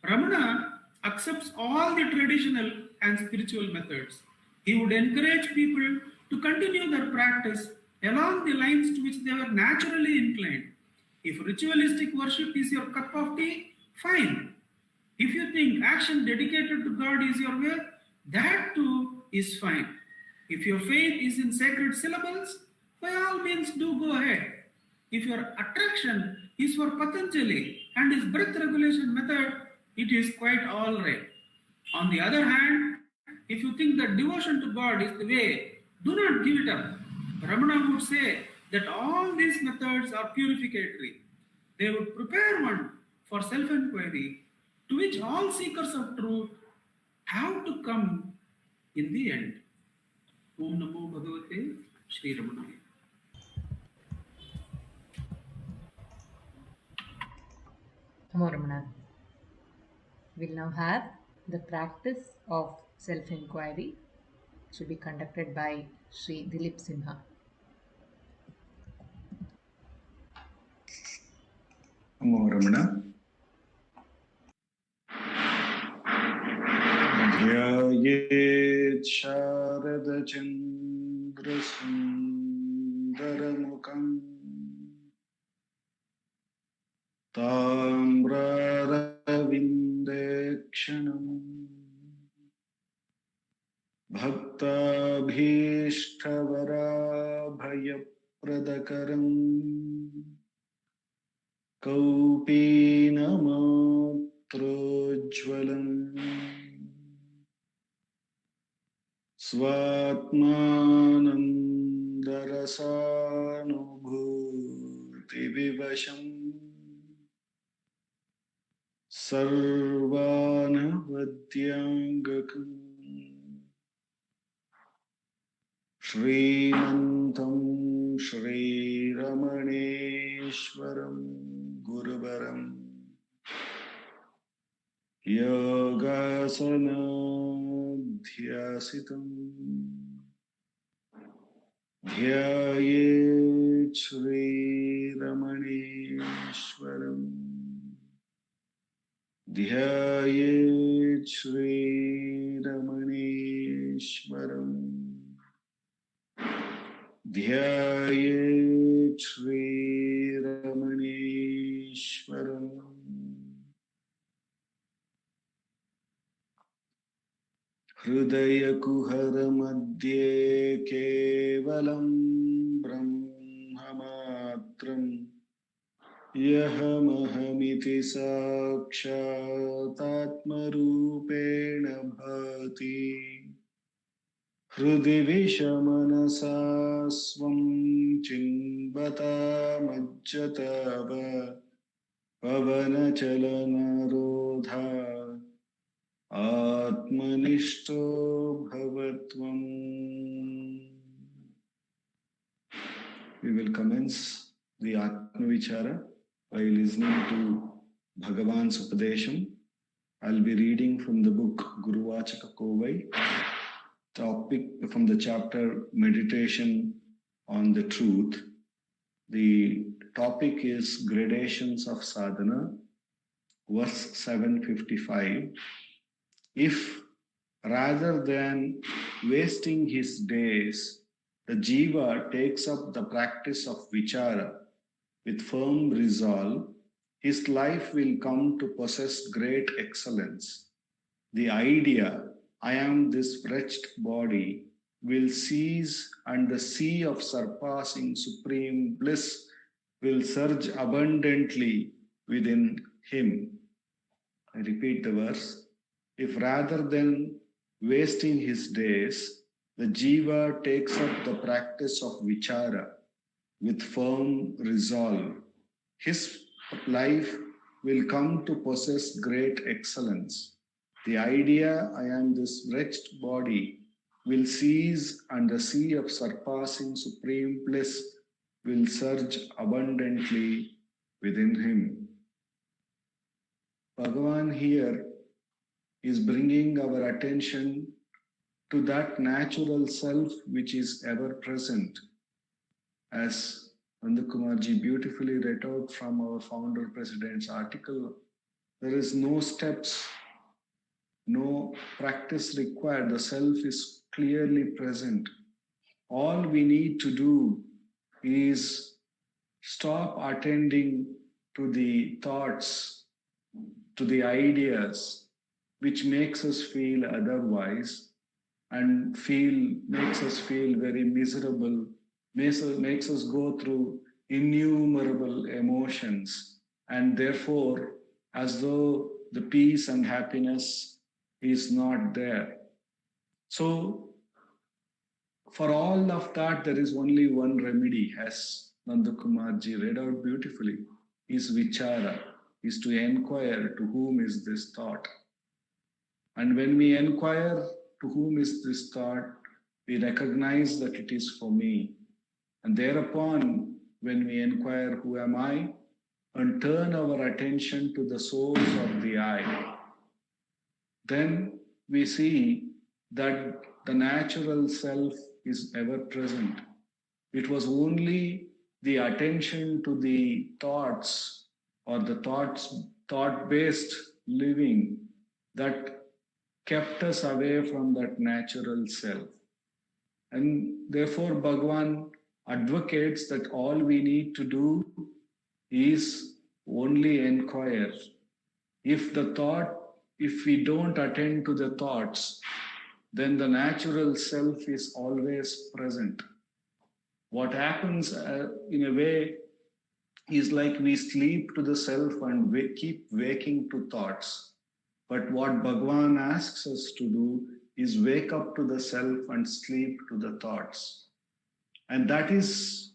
Ramana accepts all the traditional and spiritual methods. He would encourage people to continue their practice along the lines to which they were naturally inclined. If ritualistic worship is your cup of tea, fine. If you think action dedicated to God is your way, that too is fine. If your faith is in sacred syllables, by all means do go ahead. If your attraction is for Patanjali and his breath regulation method, it is quite all right. On the other hand, if you think that devotion to God is the way, do not give it up. Ramana would say that all these methods are purificatory. They would prepare one for self-inquiry, to which all seekers of truth have to come in the end. Om Namo Bhagavate Shri Ramanaya. Namo Ramana. We'll now have the practice of self-inquiry, which will be conducted by Sri Dilip Simha. Namo Ramana. Dhyayet Sharada Chandra Sundara Mukham Tamraravindekshanam Bhaktabhishtavarabhayapradakaram Kaupinamatrojvalam Svatmanandarasanubhuti vivasham Sarvanavadyangakam Shrimantam Shri Ramaneshwaram Guruvaram Yogasanadhyasitam Dhyayet Shri Ramaneshwaram ध्यायेत् श्रीरमणेश्वरम् ध्यायेत् श्रीरमणेश्वरम् हृदयकुहरमध्ये केवलं ब्रह्ममात्रम् यहमहमिति साक्षातात्मरूपेण भाति हृदि विषमनसा स्वं चिन्वतामज्जताव पवनचलनरोधा आत्मनिष्ठो भवत्वम्. We will commence the Atma Vichara by listening to Bhagavan's Upadesham. I'll be reading from the book Guru Vachaka Kovai, topic from the chapter Meditation on the Truth. The topic is Gradations of Sadhana, verse 755. If rather than wasting his days, the jiva takes up the practice of vichara with firm resolve, his life will come to possess great excellence. The idea, I am this wretched body, will cease, and the sea of surpassing supreme bliss will surge abundantly within him. I repeat the verse. If rather than wasting his days, the jiva takes up the practice of vichara with firm resolve, his life will come to possess great excellence. The idea, I am this wretched body, will cease, and the sea of surpassing supreme bliss will surge abundantly within him. Bhagavan here is bringing our attention to that natural self which is ever present. As Nandakumarji beautifully read out from our founder president's article, there is no steps, no practice required. The self is clearly present. All we need to do is stop attending to the thoughts, to the ideas, which makes us feel otherwise and makes us feel very miserable, makes us go through innumerable emotions, and therefore as though the peace and happiness is not there. So for all of that, there is only one remedy, as Nandakumarji read out beautifully, is vichara, is to inquire to whom is this thought. And when we inquire to whom is this thought, we recognize that it is for me. And thereupon, when we inquire who am I, and turn our attention to the source of the I, then we see that the natural self is ever present. It was only the attention to the thoughts or the thought-based living that kept us away from that natural self. And therefore, Bhagavan advocates that all we need to do is only inquire. If we don't attend to the thoughts, then the natural self is always present. What happens in a way is like we sleep to the self and we keep waking to thoughts. But what Bhagavan asks us to do is wake up to the self and sleep to the thoughts. And that is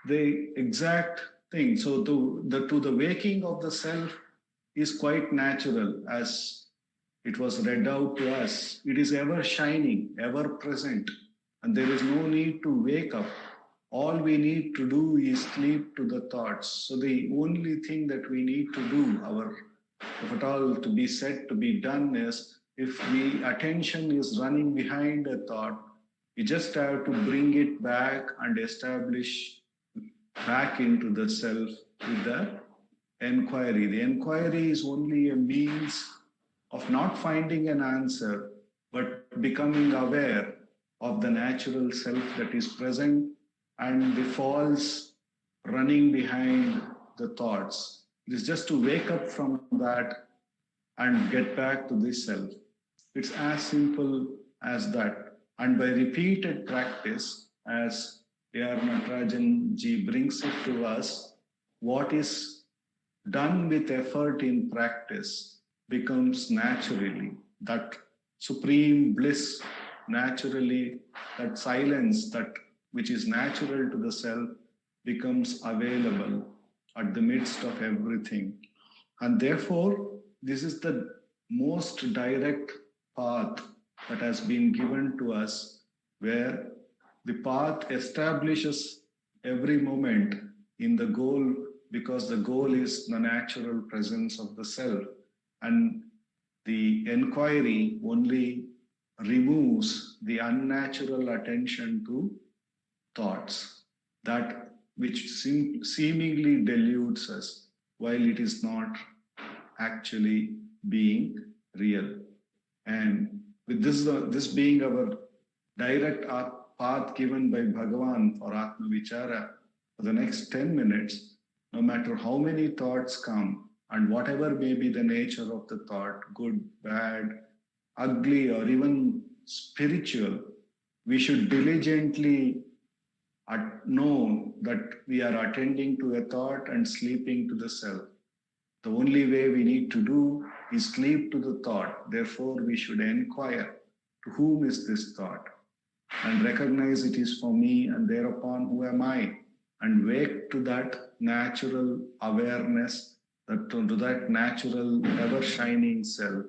the exact thing. So to the waking of the self is quite natural, as it was read out to us. It is ever shining, ever present, and there is no need to wake up. All we need to do is sleep to the thoughts. So the only thing that we need to do, if at all to be said, to be done, is if the attention is running behind a thought, we just have to bring it back and establish back into the self with the enquiry. The enquiry is only a means of not finding an answer, but becoming aware of the natural self that is present and the false running behind the thoughts. It is just to wake up from that and get back to this self. It's as simple as that. And by repeated practice, as A.R. Natarajan ji brings it to us, what is done with effort in practice becomes naturally that supreme bliss, naturally that silence that which is natural to the self becomes available at the midst of everything. And therefore, this is the most direct path that has been given to us, where the path establishes every moment in the goal, because the goal is the natural presence of the self. And the enquiry only removes the unnatural attention to thoughts, that which seemingly deludes us while it is not actually being real. And with this being our direct path given by Bhagavan for Atma Vichara, for the next 10 minutes, no matter how many thoughts come and whatever may be the nature of the thought, good, bad, ugly, or even spiritual, we should diligently know that we are attending to a thought and sleeping to the self. The only way we need to do is sleep to the thought. Therefore, we should inquire, to whom is this thought? And recognize it is for me, and thereupon, who am I? And wake to that natural awareness, to that natural ever-shining self,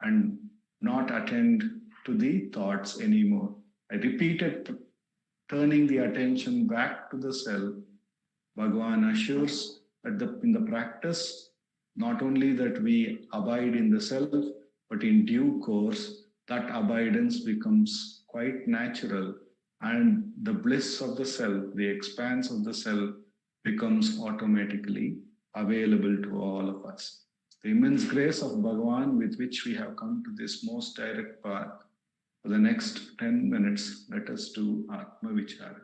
and not attend to the thoughts anymore. I repeated, turning the attention back to the self. Bhagavan assures that in the practice, not only that we abide in the self, but in due course, that abidance becomes quite natural, and the bliss of the self, the expanse of the self, becomes automatically available to all of us. The immense grace of Bhagavan with which we have come to this most direct path. For the next 10 minutes, let us do Atma Vichara.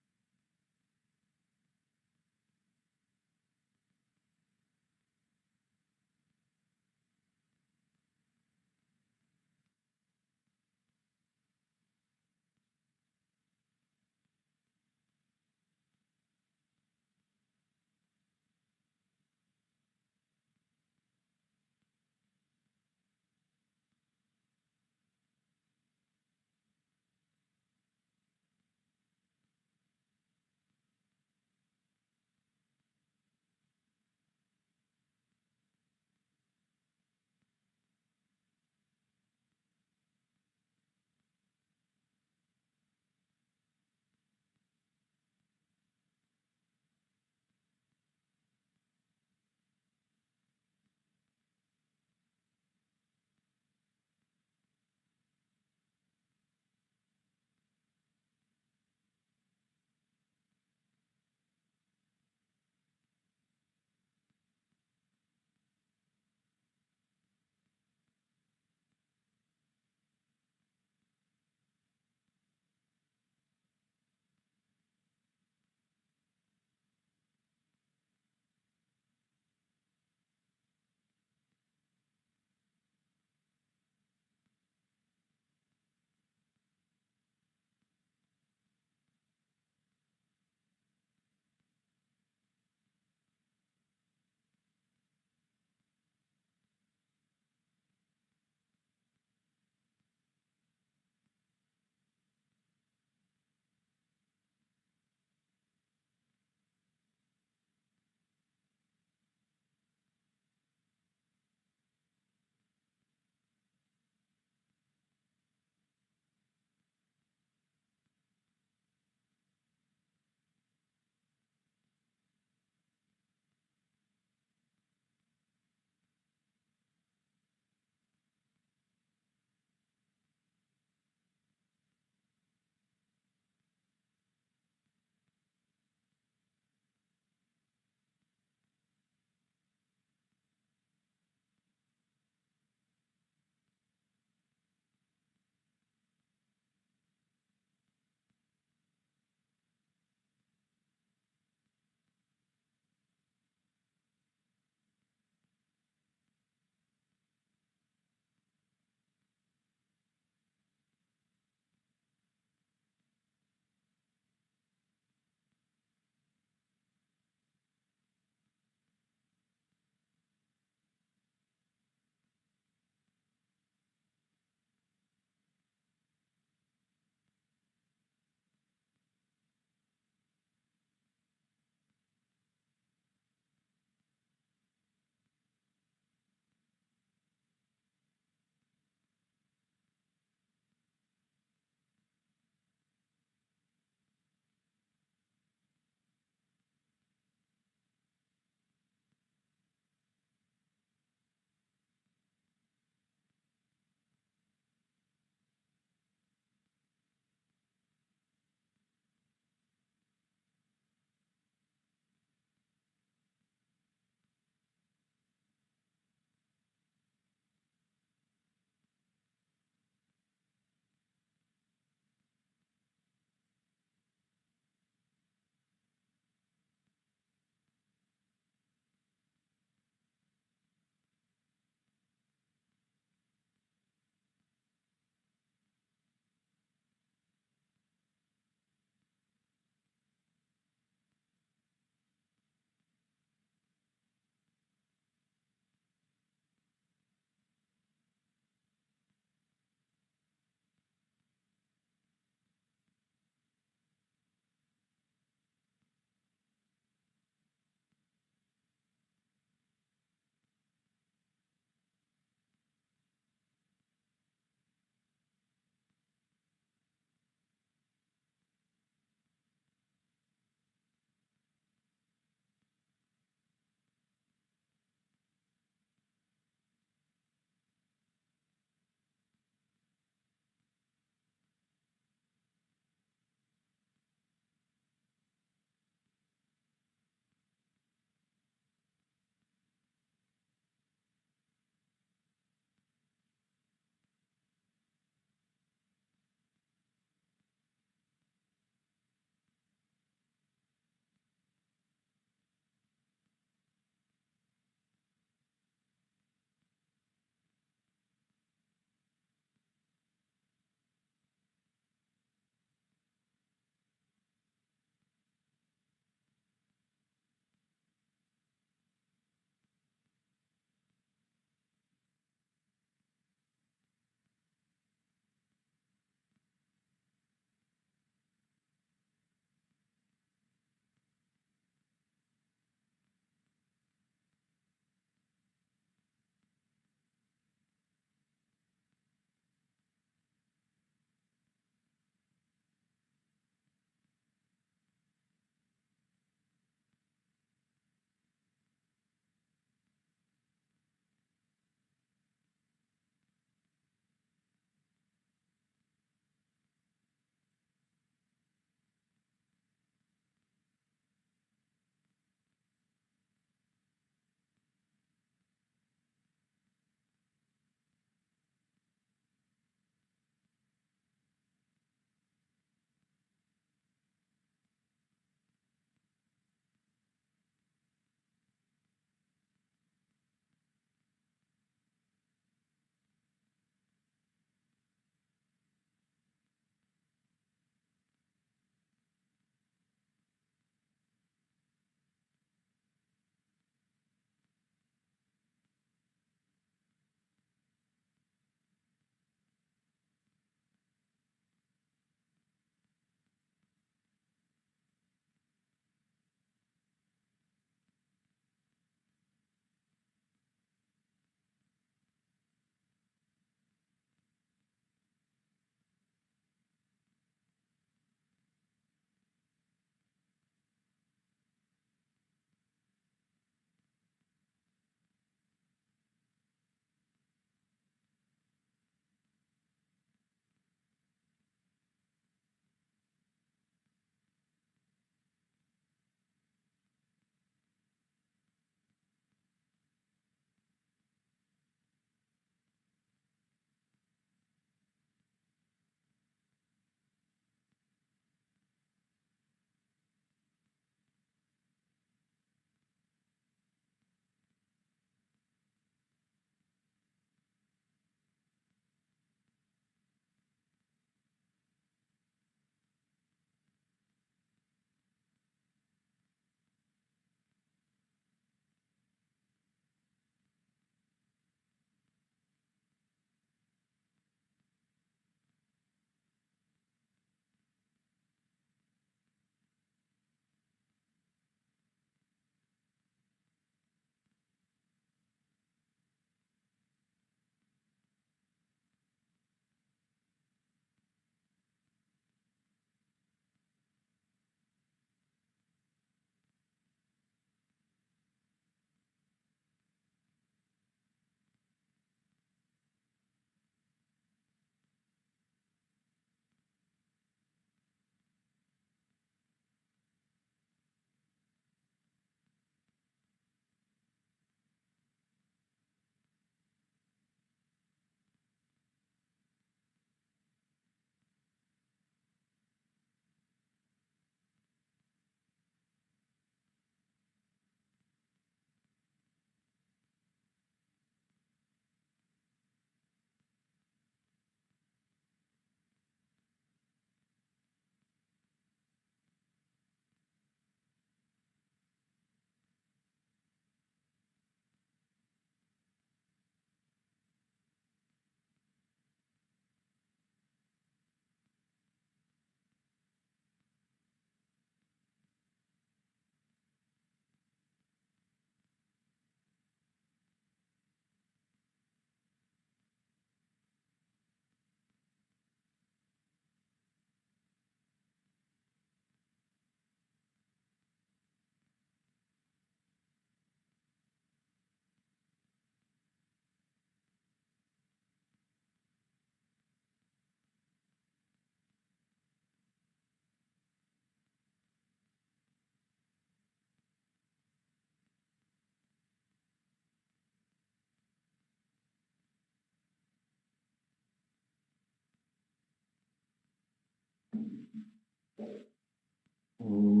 Namo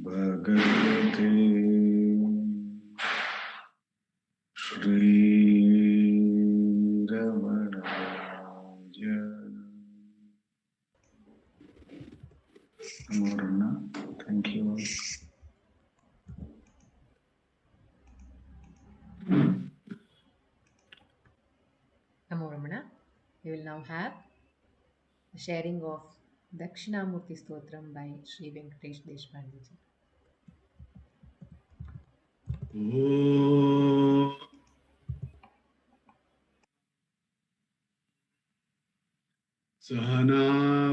Bhagavate Shri Ramananjali. Namo Ramana. Thank you. Namo Ramana. We will now have the sharing of Dakshinamurti Stotram by Sri Venkatesh Deshpande ji. Om Sahana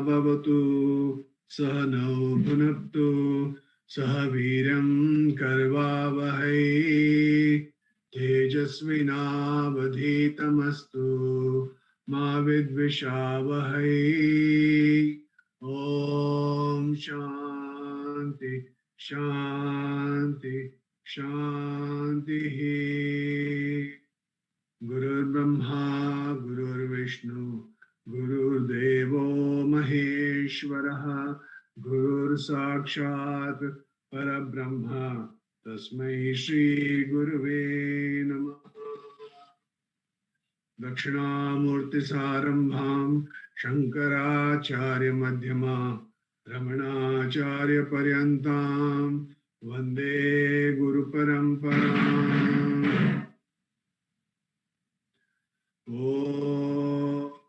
Bhavatu Sahanau Bhunaktu Sahaviram Karvavahai Tejasvinavadhitamastu Ma Vidvishavahai. Om Shanti Shanti Shanti. Gurur Brahma Gurur Vishnu Gurur Devo Maheshwaraha Gurur Sakshat Parabrahma Tasmai Shri Guruve Namaha. Dakshinamurti Sarambham Shankaracharya Madhyama Ramanacharya Paryantam Vande Guru Paramparam. Oh,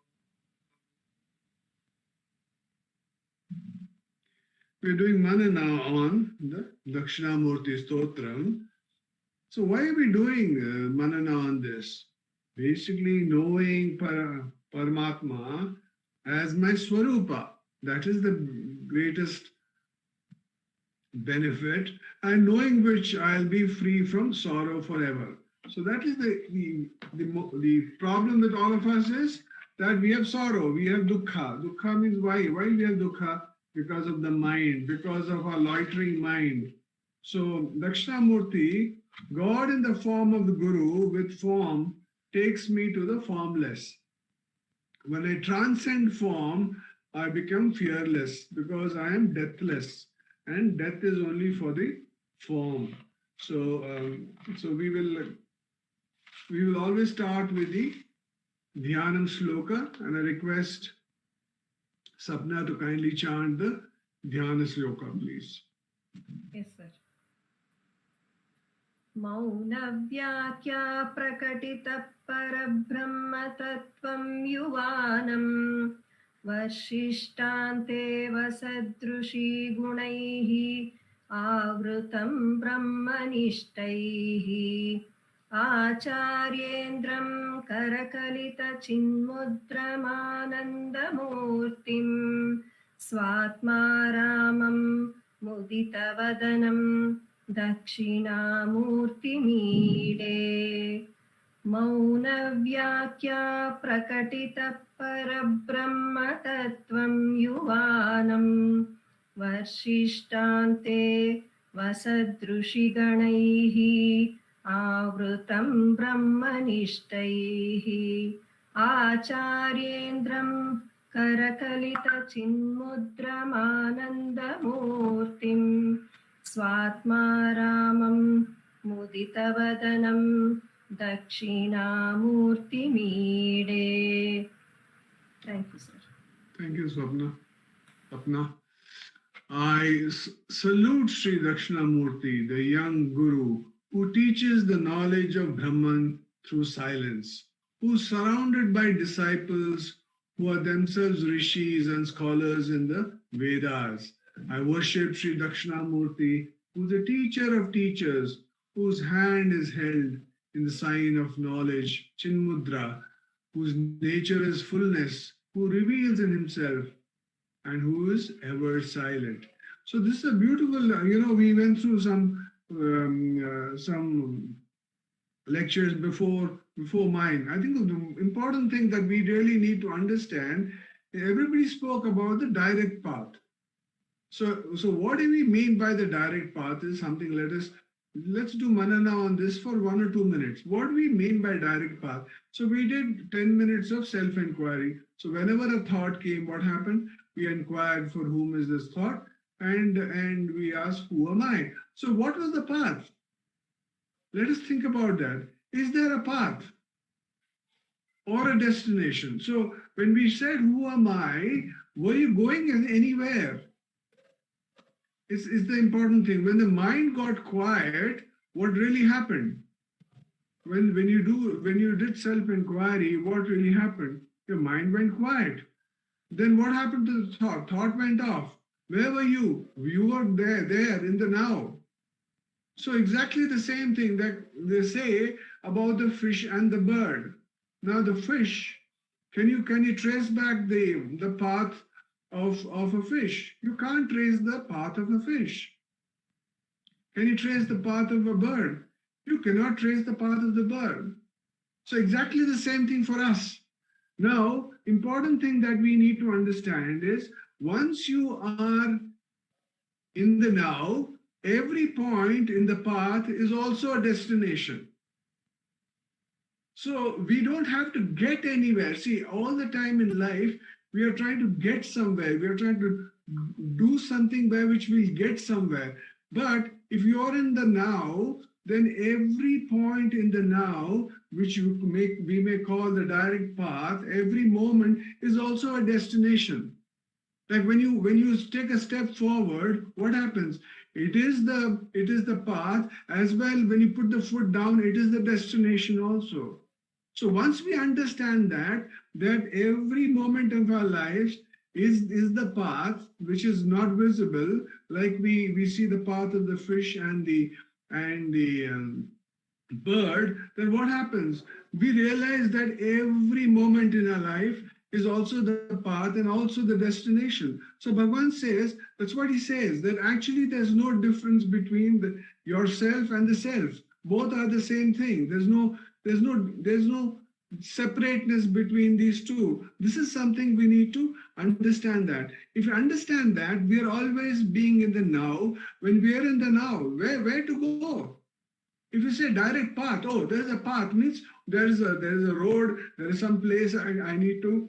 we're doing manana on the Dakshinamurti Stotram. So why are we doing manana on this? Basically knowing Paramatma as my Swarupa. That is the greatest benefit, and knowing which I'll be free from sorrow forever. So that is the problem with all of us is that we have sorrow, we have dukkha. Dukkha means why? Why we have dukkha? Because of the mind, because of our loitering mind. So Dakshinamurti, God in the form of the Guru with form, takes me to the formless. When I transcend form, I become fearless because I am deathless, and death is only for the form. So, we will always start with the Dhyanam Sloka, and I request Sapna to kindly chant the Dhyana Sloka, please. Yes, sir. मौनव्याख्या प्रकटितः परब्रह्मतत्त्वं युवानं वसिष्ठान्ते वसदृशी गुणैः आवृतं ब्रह्मनिष्ठैः आचार्येन्द्रं करकलितचिन्मुद्रमानन्दमूर्तिं स्वात्मा रामं मुदितवदनं दक्षिणामूर्तिमीडे मौनव्याख्या प्रकटितः परब्रह्मतत्त्वं युवानं वसिष्ठान्ते वसदृशिगणैः आवृतं ब्रह्मनिष्ठैः आचार्येन्द्रं करकलितचिन्मुद्रमानन्दमूर्तिं स्वात्मा रामं मुदितवदनं दक्षिणामूर्तिमीडे. Thank you, sir. Thank you, Sapna. I salute Sri Dakshinamurti, the young Guru, who teaches the knowledge of Brahman through silence, who is surrounded by disciples who are themselves rishis and scholars in the Vedas. I worship Sri Dakshinamurti, who is a teacher of teachers, whose hand is held in the sign of knowledge, Chinmudra, whose nature is fullness, who reveals in himself, and who is ever silent. So this is a beautiful, we went through some lectures before mine. I think the important thing that we really need to understand, everybody spoke about the direct path. So what do we mean by the direct path is something, let us let's do manana on this for 1 or 2 minutes. What do we mean by direct path? So we did 10 minutes of self-inquiry. So whenever a thought came, what happened? We inquired for whom is this thought, and we asked, who am I? So what was the path? Let us think about that. Is there a path or a destination? So when we said, who am I? Were you going anywhere? It's the important thing. When the mind got quiet, what really happened? When you did self-inquiry, what really happened? Your mind went quiet. Then what happened to the thought? Thought went off. Where were you? You were there in the now. So exactly the same thing that they say about the fish and the bird. Now the fish, can you trace back the path of a fish? You can't trace the path of a fish. Can you trace the path of a bird? You cannot trace the path of the bird. So exactly the same thing for us. Now, important thing that we need to understand is once you are in the now, every point in the path is also a destination. So we don't have to get anywhere. See, all the time in life, we are trying to get somewhere. We are trying to do something by which we'll get somewhere. But if you're in the now, then every point in the now, which we may call the direct path, every moment is also a destination. Like when you take a step forward, what happens? It is the path as well. When you put the foot down, it is the destination also. So once we understand that every moment of our lives is the path which is not visible, like we see the path of the fish and the bird, then what happens? We realize that every moment in our life is also the path and also the destination. So Bhagavan says, that's what he says, that actually there's no difference between yourself and the self. Both are the same thing. There's no separateness between these two. This is something we need to understand that. If you understand that, we are always being in the now. When we are in the now, where to go? If you say direct path, oh, there's a path, means there is a road, there is some place I need to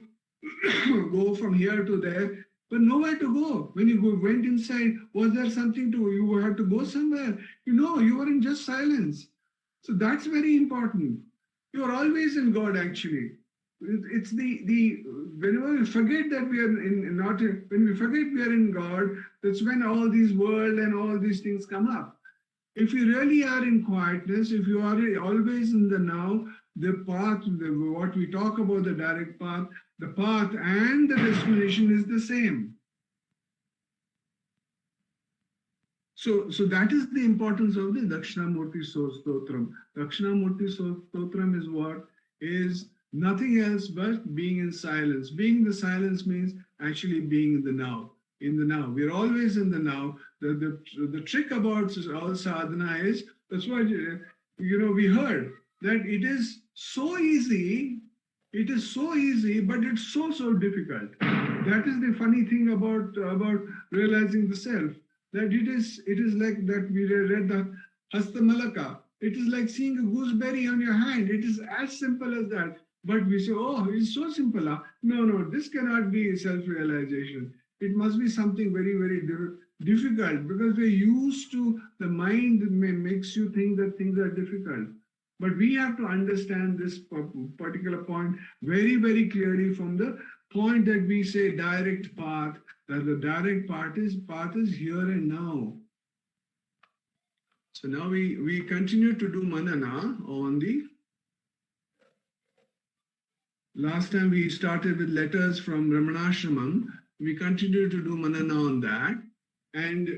go from here to there, but nowhere to go. When you went inside, was there something you had to go somewhere? You were in just silence. So that's very important. You are always in God, actually. It's whenever we forget that we are when we forget we are in God, that's when all these world and all these things come up. If you really are in quietness, if you are always in the now, the path, what we talk about, the direct path, the path and the destination is the same. So that is the importance of the Dakshinamurti Stotram. Dakshinamurti Stotram is what? Is nothing else but being in silence. Being the silence means actually being in the now. In the now. We're always in the now. The trick about all sadhana is, that's why, we heard that it is so easy, but it's so difficult. That is the funny thing about realizing the self, that it is like that we read the Hastamalaka. It is like seeing a gooseberry on your hand. It is as simple as that. But we say, oh, it's so simple. Huh? No, this cannot be self-realization. It must be something very, very difficult, because we're used to, the mind makes you think that things are difficult. But we have to understand this particular point very, very clearly from the point that we say direct path, that the direct path is here and now. So now we continue to do manana on the, last time we started with letters from Ramanashramam. We continue to do manana on that, and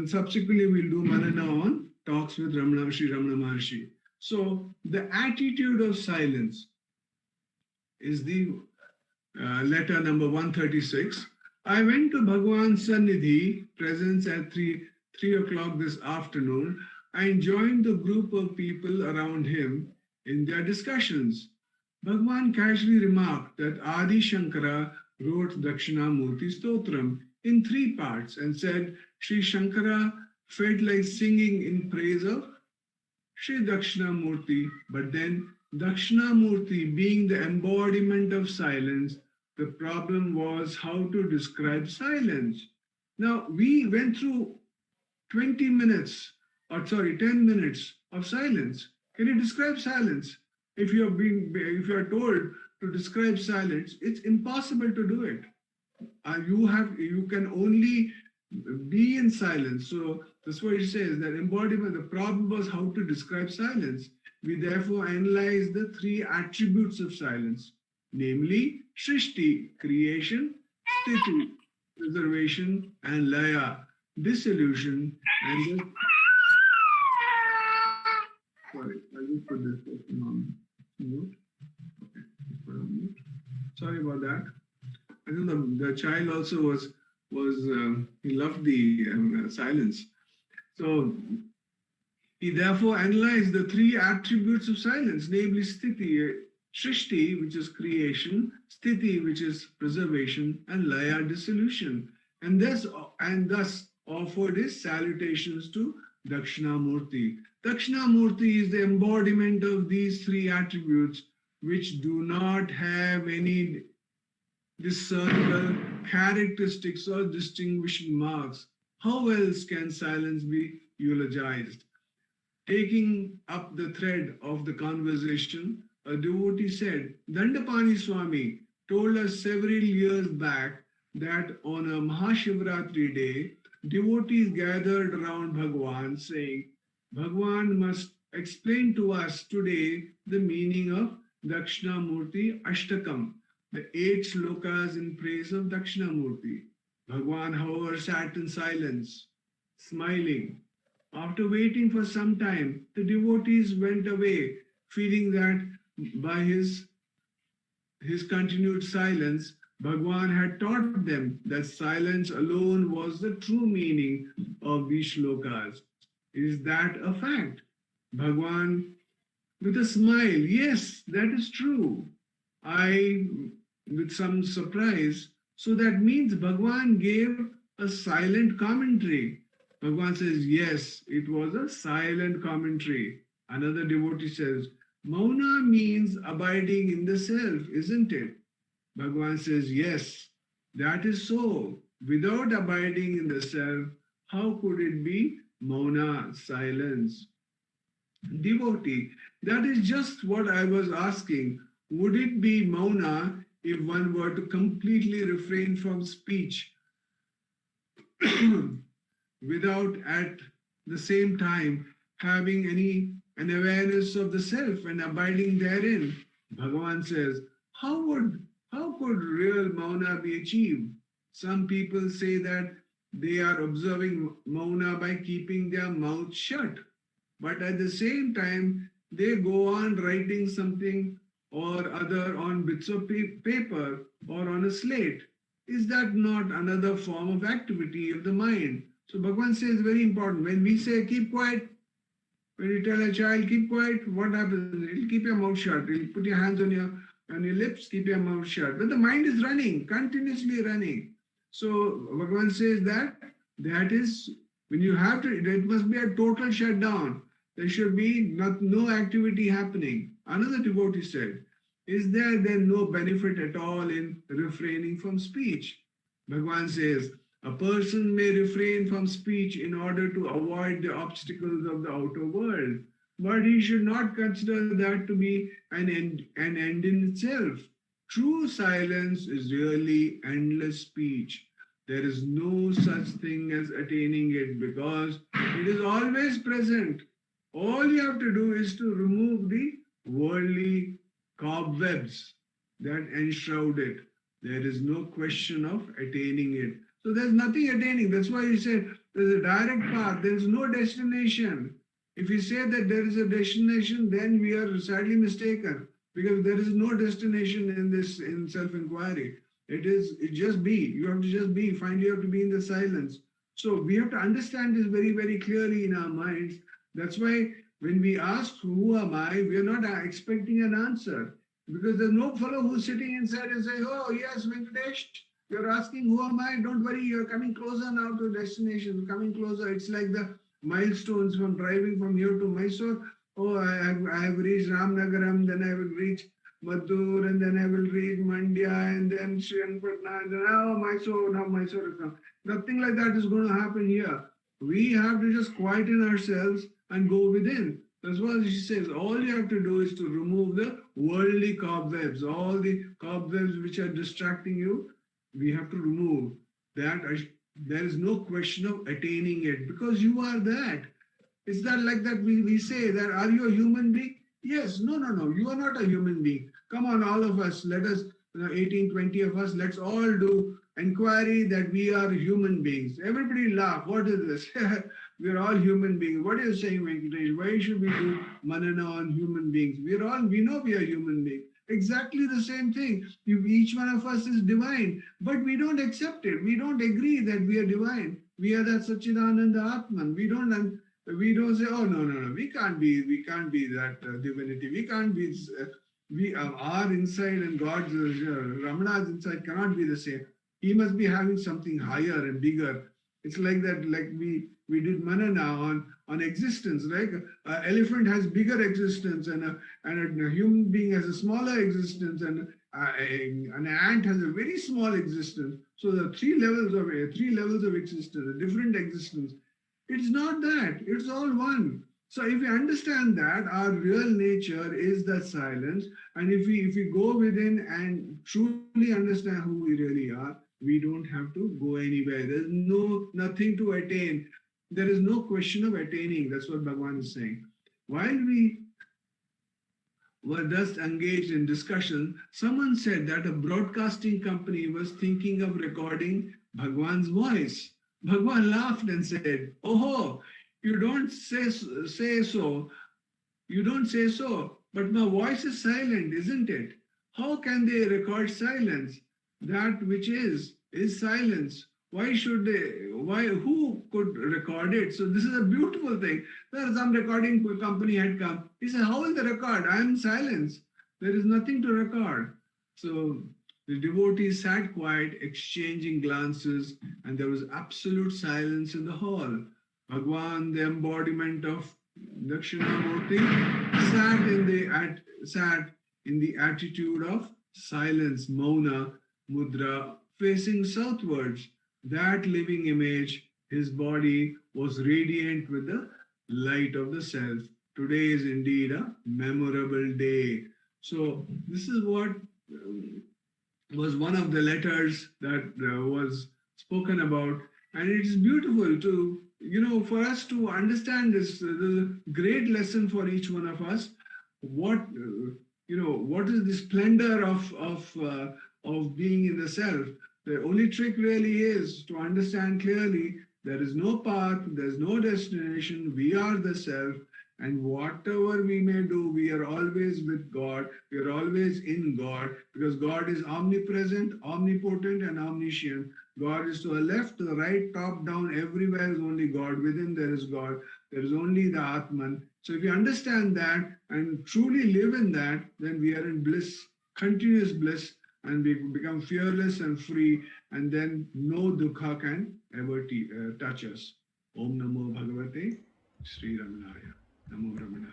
subsequently we'll do manana on talks with Sri Ramana Maharshi. So the attitude of silence is the letter number 136. I went to Bhagavan's Sannidhi presence at 3 o'clock this afternoon and joined the group of people around him in their discussions. Bhagavan casually remarked that Adi Shankara wrote Dakshinamurti Stotram in 3 parts and said Sri Shankara felt like singing in praise of Sri Dakshinamurti, but then Dakshinamurti being the embodiment of silence, the problem was how to describe silence. Now, we went through 20 minutes, or sorry, 10 minutes of silence. Can you describe silence? If if you are told to describe silence, it's impossible to do it. You can only be in silence. So that's what it says, that embodiment, the problem was how to describe silence. We therefore analyze the three attributes of silence, namely Srishti, creation, Sthiti, preservation, and Laya, dissolution, and the, sorry, I'll just put this question on mute. Okay, put on mute. Sorry about that. I think the child also was he loved the silence. So he therefore analyzed the three attributes of silence, namely Sthiti, Srishti, which is creation, Sthiti, which is preservation, and Laya, dissolution. And thus offered his salutations to Dakshinamurti. Dakshinamurti is the embodiment of these three attributes, which do not have any discernible characteristics or distinguishing marks. How else can silence be eulogized? Taking up the thread of the conversation, a devotee said, Dandapani Swami told us several years back that on a Mahashivratri day, devotees gathered around Bhagwan saying, Bhagwan must explain to us today the meaning of Dakshinamurti Ashtakam, the 8 shlokas in praise of Dakshinamurti. Bhagwan, however, sat in silence, smiling. After waiting for some time, the devotees went away, feeling that by his continued silence, Bhagwan had taught them that silence alone was the true meaning of these shlokas. Is that a fact? Bhagwan, with a smile, yes, that is true. With some surprise, so that means Bhagwan gave a silent commentary. Bhagwan says, yes, it was a silent commentary. Another devotee says, Mauna means abiding in the self, isn't it? Bhagwan says, yes, that is so. Without abiding in the self, how could it be Mauna, silence? Devotee, that is just what I was asking. Would it be Mauna if one were to completely refrain from speech without at the same time having an awareness of the self and abiding therein? Bhagavan says, how could real Mauna be achieved? Some people say that they are observing Mauna by keeping their mouth shut, but at the same time they go on writing something or other on bits of paper or on a slate. Is that not another form of activity of the mind? So Bhagavan says very important. When we say keep quiet, when you tell a child keep quiet, what happens? It'll keep your mouth shut. It'll put your hands on your lips, keep your mouth shut. But the mind is running, continuously running. So Bhagavan says that is when you have to, it must be a total shutdown. There should be no activity happening. Another devotee said, is there then no benefit at all in refraining from speech? Bhagavan says, a person may refrain from speech in order to avoid the obstacles of the outer world, but he should not consider that to be an end in itself. True silence is really endless speech. There is no such thing as attaining it because it is always present. All you have to do is to remove the worldly cobwebs that enshroud it. There is no question of attaining it. So there's nothing attaining. That's why he said there's a direct path. There is no destination. If you say that there is a destination, then we are sadly mistaken because there is no destination in self-inquiry. It just be. You have to just be. Finally, you have to be in the silence. So we have to understand this very, very clearly in our minds. That's why when we ask, who am I, we are not expecting an answer. Because there's no fellow who's sitting inside and saying, oh, yes, Venkatesh, You're asking, who am I? Don't worry, you're coming closer now to destination, coming closer. It's like the milestones from driving from here to Mysore. Oh, I have reached Ramnagaram, then I will reach Madur, and then I will reach Mandya, and then Sriangpatna, and then Mysore, now Mysore is come. Nothing like that is going to happen here. We have to just quieten ourselves and go within. That's what she says. All you have to do is to remove the worldly cobwebs, all the cobwebs which are distracting you. We have to remove that. There is no question of attaining it because you are that. It's not like that we say that, are you a human being? Yes, no, you are not a human being. Come on, all of us, let us, 18, 20 of us, let's all do inquiry that we are human beings. Everybody laugh. What is this? We're all human beings. What are you saying, Venkatesh? Why should we do manana on human beings? We know we are human beings. Exactly the same thing. Each one of us is divine, but we don't accept it. We don't agree that we are divine. We are that Satchidananda Atman. We don't say, oh no, we can't be that divinity. We can't be. Our inside and God's Ramana's inside cannot be the same. He must be having something higher and bigger. It's like that. Like we did manana on existence. Like an elephant has bigger existence, and a human being has a smaller existence, and an ant has a very small existence. So the three levels of existence, a different existence. It's not that. It's all one. So if we understand that our real nature is that silence, and if we go within and truly understand who we really are, we don't have to go anywhere. There's nothing to attain. There is no question of attaining. That's what Bhagavan is saying. While we were thus engaged in discussion, someone said that a broadcasting company was thinking of recording Bhagavan's voice. Bhagavan laughed and said, "Oh, you don't say so. You don't say so. But my voice is silent, isn't it? How can they record silence? That which is silence. Why should they? Who could record it?" So this is a beautiful thing. There some recording company had come. He said, "How will they record? I am in silence. There is nothing to record." So the devotees sat quiet, exchanging glances, and there was absolute silence in the hall. Bhagwan, the embodiment of Dakshinamurti, sat in the attitude of silence, mauna, mudra, facing southwards. That living image, his body was radiant with the light of the self. Today is indeed a memorable day. So this is what was one of the letters that was spoken about, and it is beautiful to for us to understand this. The great lesson for each one of us. What what is the splendor of being in the self? The only trick really is to understand clearly there is no path, there's no destination. We are the self. And whatever we may do, we are always with God. We are always in God because God is omnipresent, omnipotent, and omniscient. God is to the left, to the right, top, down, everywhere is only God. Within there is God. There is only the Atman. So if you understand that and truly live in that, then we are in bliss, continuous bliss, and we become fearless and free, and then no dukkha can ever touch us. Om Namo Bhagavate Sri Ramanaya. Namo Ramana.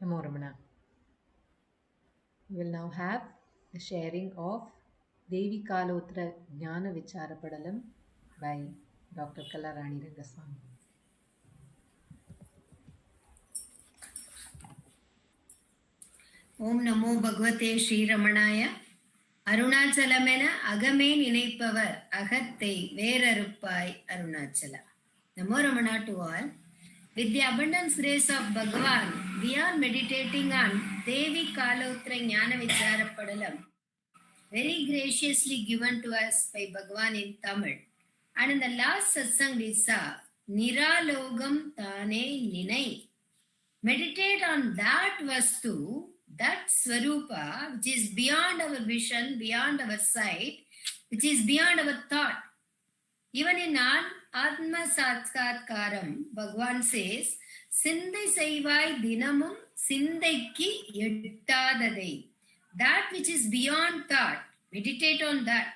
Namo Ramana. We will now have the sharing of Devi Kalotra Jnana Vicharapadalam by Dr. Kalarani Rangaswamy. ஓம் நமோ பகவதே ஸ்ரீரமணாய. அருணாச்சலமென அகமே நினைப்பவர் அகத்தை வேறறுப்பாய் Arunachala. Namo Ramana to all. With the abundance grace of Bhagavan, we are meditating on Devi Kalotra Jnana Vicharapadalam, very graciously given to us by Bhagavan in Tamil. And in the last satsang we saw, Niralogam Tane Ninai. Meditate on that Vastu, that Swarupa, which is beyond our vision, beyond our sight, which is beyond our thought. Even in Atma Satsatkaram, Bhagavan says, Sindai Seivai Dinamum Sindaiki Yettadadai. that which is beyond thought. Meditate on that.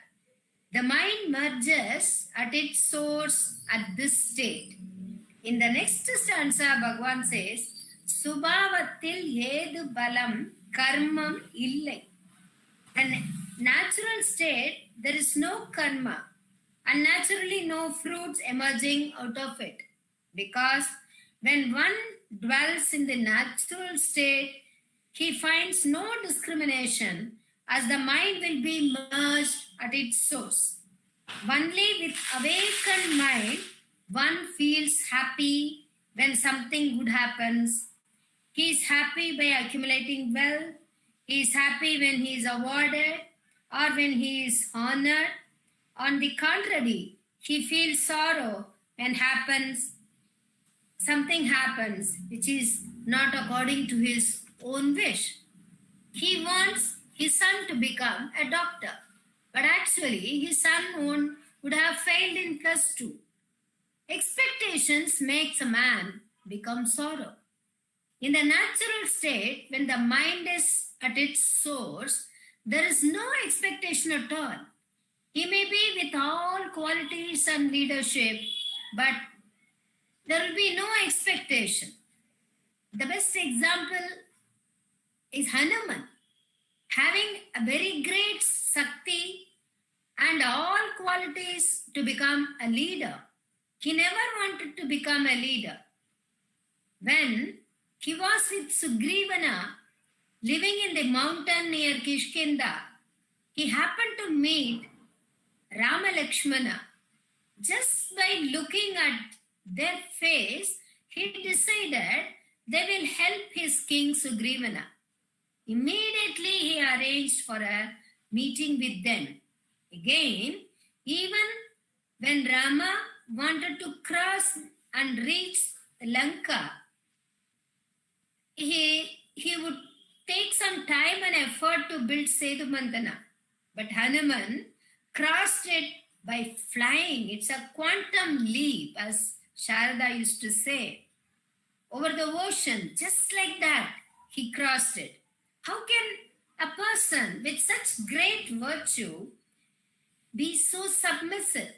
The mind merges at its source at this state. In the next stanza, Bhagavan says, Subhavatil yedu balam karmam illai. The natural state, there is no karma, and naturally no fruits emerging out of it. Because when one dwells in the natural state, he finds no discrimination, as the mind will be merged at its source. Only with awakened mind, one feels happy when something good happens. He is happy by accumulating wealth. He is happy when he is awarded or when he is honored. On the contrary, he feels sorrow when something happens which is not according to his own wish. He wants his son to become a doctor, but actually his son would have failed in +2. Expectations makes a man become sorrow. In the natural state, when the mind is at its source, there is no expectation at all. He may be with all qualities and leadership, but there will be no expectation. The best example is Hanuman, having a very great Sakti and all qualities to become a leader. He never wanted to become a leader. When he was with Sugriva, living in the mountain near Kishkinda, he happened to meet Rama Lakshmana. Just by looking at their face, he decided they will help his king Sugriva. Immediately he arranged for a meeting with them. Again, even when Rama wanted to cross and reach Lanka, he would take some time and effort to build Setu Bandhana. But Hanuman crossed it by flying. It's a quantum leap, as Sharada used to say. Over the ocean, just like that, he crossed it. How can a person with such great virtue be so submissive?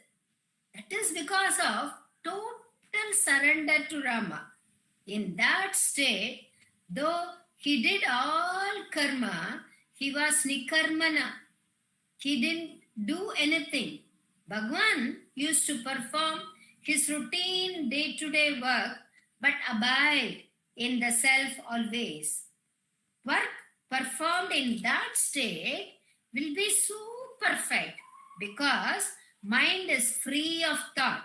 That is because of total surrender to Rama. In that state, though he did all karma, he was nikarmana. He didn't do anything. Bhagwan used to perform his routine day-to-day work, but abide in the self always. Work performed in that state will be so perfect because mind is free of thought.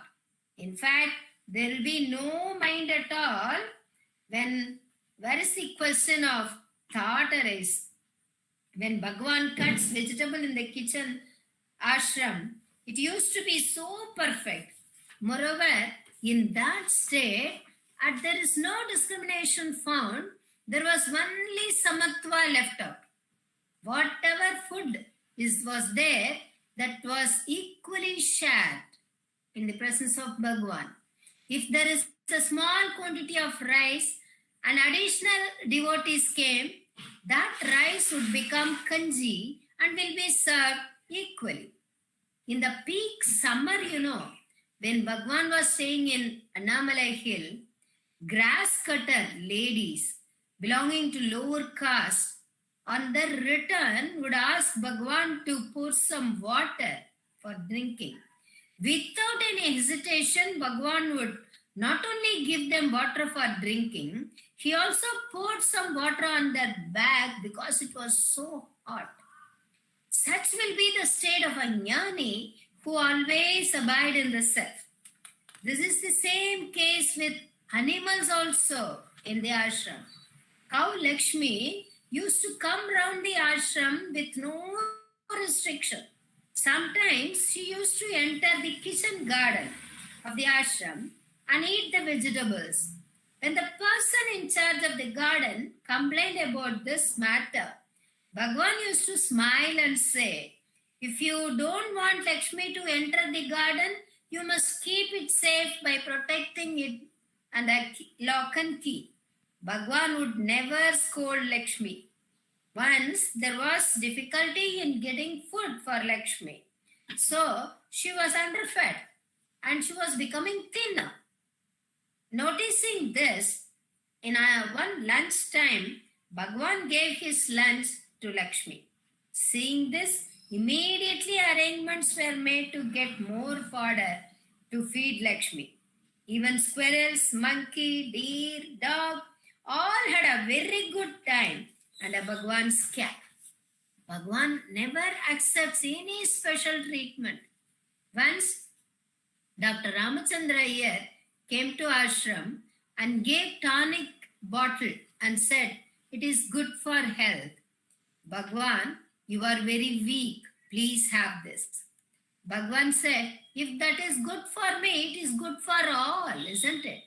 In fact, there will be no mind at all where is the question of thought arise. When Bhagwan cuts vegetable in the kitchen ashram, it used to be so perfect. Moreover, in that state, there is no discrimination found. There was only samatva left out. Whatever food was there, that was equally shared in the presence of Bhagwan. If there is a small quantity of rice, and additional devotees came, that rice would become kanji and will be served equally. In the peak summer, when Bhagwan was staying in Annamalai Hill, grass cutter ladies belonging to lower caste on their return would ask Bhagwan to pour some water for drinking. Without any hesitation, Bhagwan would not only give them water for drinking, he also poured some water on their back because it was so hot. Such will be the state of a jnani who always abide in the self. This is the same case with animals also in the ashram. Cow Lakshmi used to come round the ashram with no restriction. Sometimes she used to enter the kitchen garden of the ashram and eat the vegetables. When the person in charge of the garden complained about this matter, Bhagwan used to smile and say, if you don't want Lakshmi to enter the garden, you must keep it safe by protecting it and a lock and key. Bhagwan would never scold Lakshmi. Once there was difficulty in getting food for Lakshmi. So she was underfed and she was becoming thinner. Noticing this, in one lunch time, Bhagwan gave his lunch to Lakshmi. Seeing this, immediately arrangements were made to get more fodder to feed Lakshmi. Even squirrels, monkey, deer, dog, all had a very good time under Bhagwan's care. Bhagwan never accepts any special treatment. Once, Dr. Ramachandra Iyer came to ashram and gave tonic bottle and said, "It is good for health. Bhagwan, you are very weak. Please have this." Bhagwan said, "If that is good for me, it is good for all, isn't it?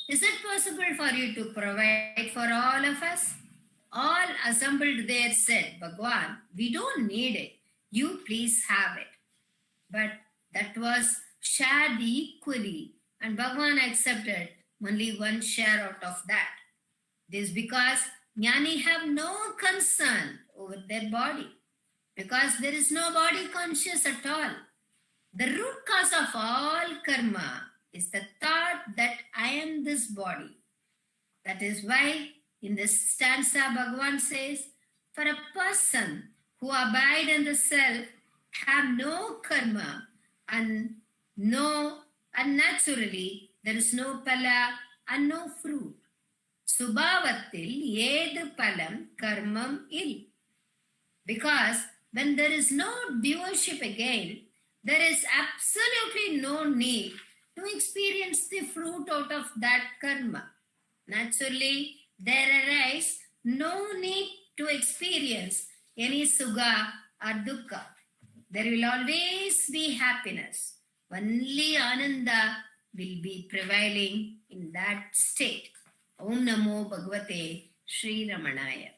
Is it possible for you to provide for all of us?" All assembled there said, "Bhagwan, we don't need it. You please have it." But that was shared equally, and Bhagwan accepted only one share out of that. This because Jnani have no concern over their body, because there is no body conscious at all. The root cause of all karma is the thought that I am this body. That is why in this stanza Bhagwan says, for a person who abide in the self, have no karma and naturally there is no pala and no fruit. Subhavatil yedu palam karmam il. Because when there is no doership again, there is absolutely no need to experience the fruit out of that karma. Naturally, there arise no need to experience any sugha or dukkha. There will always be happiness. Only Ananda will be prevailing in that state. Om Namo Bhagavate Sri Ramanaya.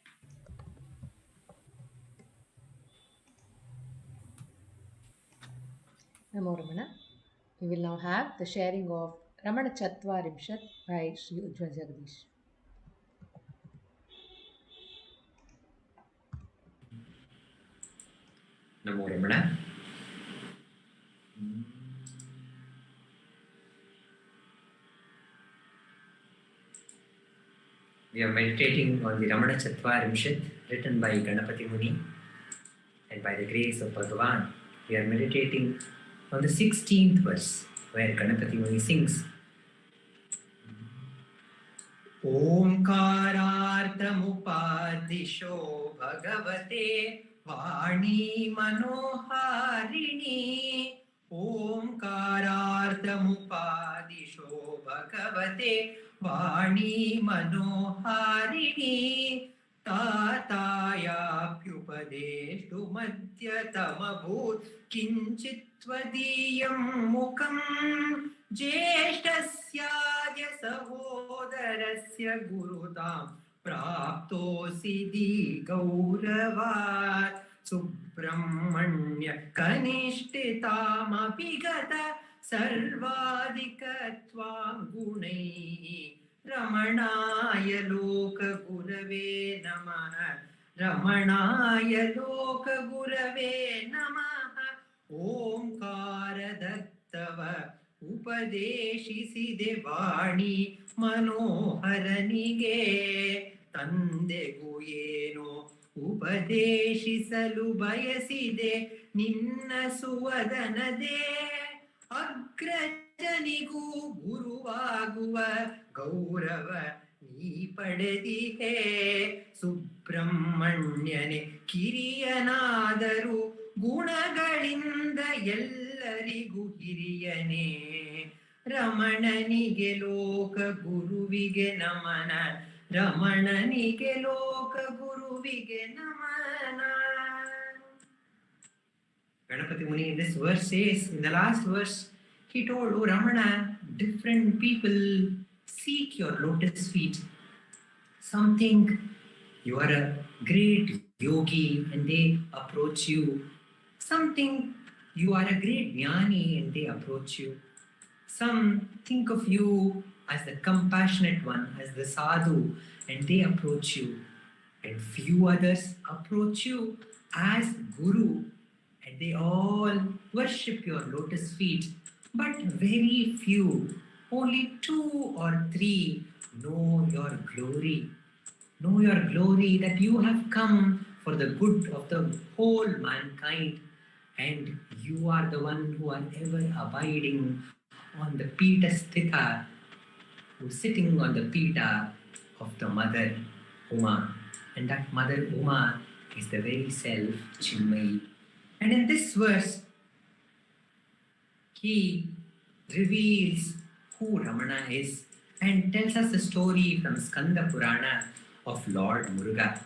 Namo Ramana. We will now have the sharing of Ramanacentre Bengaluru by Sri Ujjwal Jagadish. Namo Ramana. We are meditating on the Ramanacentre Bengaluru written by Ganapati Muni, and by the grace of Bhagavan, we are meditating on the 16th verse where Ganapati Muni sings Omkararthamupadisho Bhagavate Vani Manoharini. Omkararthamupadisho Bhagavate Vani Manoharini. Tatayapyupadeshtu madhyatamabhut kinchitvadiyam mukam jeshtasyadya sahodarasya gurutam praptosidi gauravat subramanya kanishtitam apigata sarvadikatvam gunai. Ramanaya Loka Gurave Namaha. Ramanaya Loka Gurave Namaha. Omkara Dattava Upadeshi Devani Manoharanige Tande Guyeno Upadeshi Salubhayaside Ninna Suvadanade Agrajanigu Guruvaguva ಗೌರವ ನೀ ಪಡೆದಿಹೇ. ಸುಬ್ರಹ್ಮಣ್ಯನೆ ಕಿರಿಯನಾದರೂ ಗುಣಗಳಿಂದ ಎಲ್ಲರಿಗೂ ಹಿರಿಯನೇ. ರಮಣನಿಗೆ ಲೋಕ ಗುರುವಿಗೆ ನಮನ. ರಮಣನಿಗೆ ಲೋಕ ಗುರುವಿಗೆ ನಮನ. Ganapati Muni in this verse says, in the last verse, he told, "Oh Ramana, different people seek your lotus feet. Some think you are a great yogi and they approach you. Some think you are a great jnani and they approach you. Some think of you as the compassionate one, as the sadhu, and they approach you. and few others approach you as Guru, and they all worship your lotus feet, but very few, only 2 or 3 know your glory. Know your glory that you have come for the good of the whole mankind, and you are the one who are ever abiding on the Pita Sthita, who is sitting on the Pita of the Mother Uma. And that Mother Uma is the very self, Chinmayi. And in this verse, he reveals who Ramana is and tells us the story from Skanda Purana of Lord Muruga.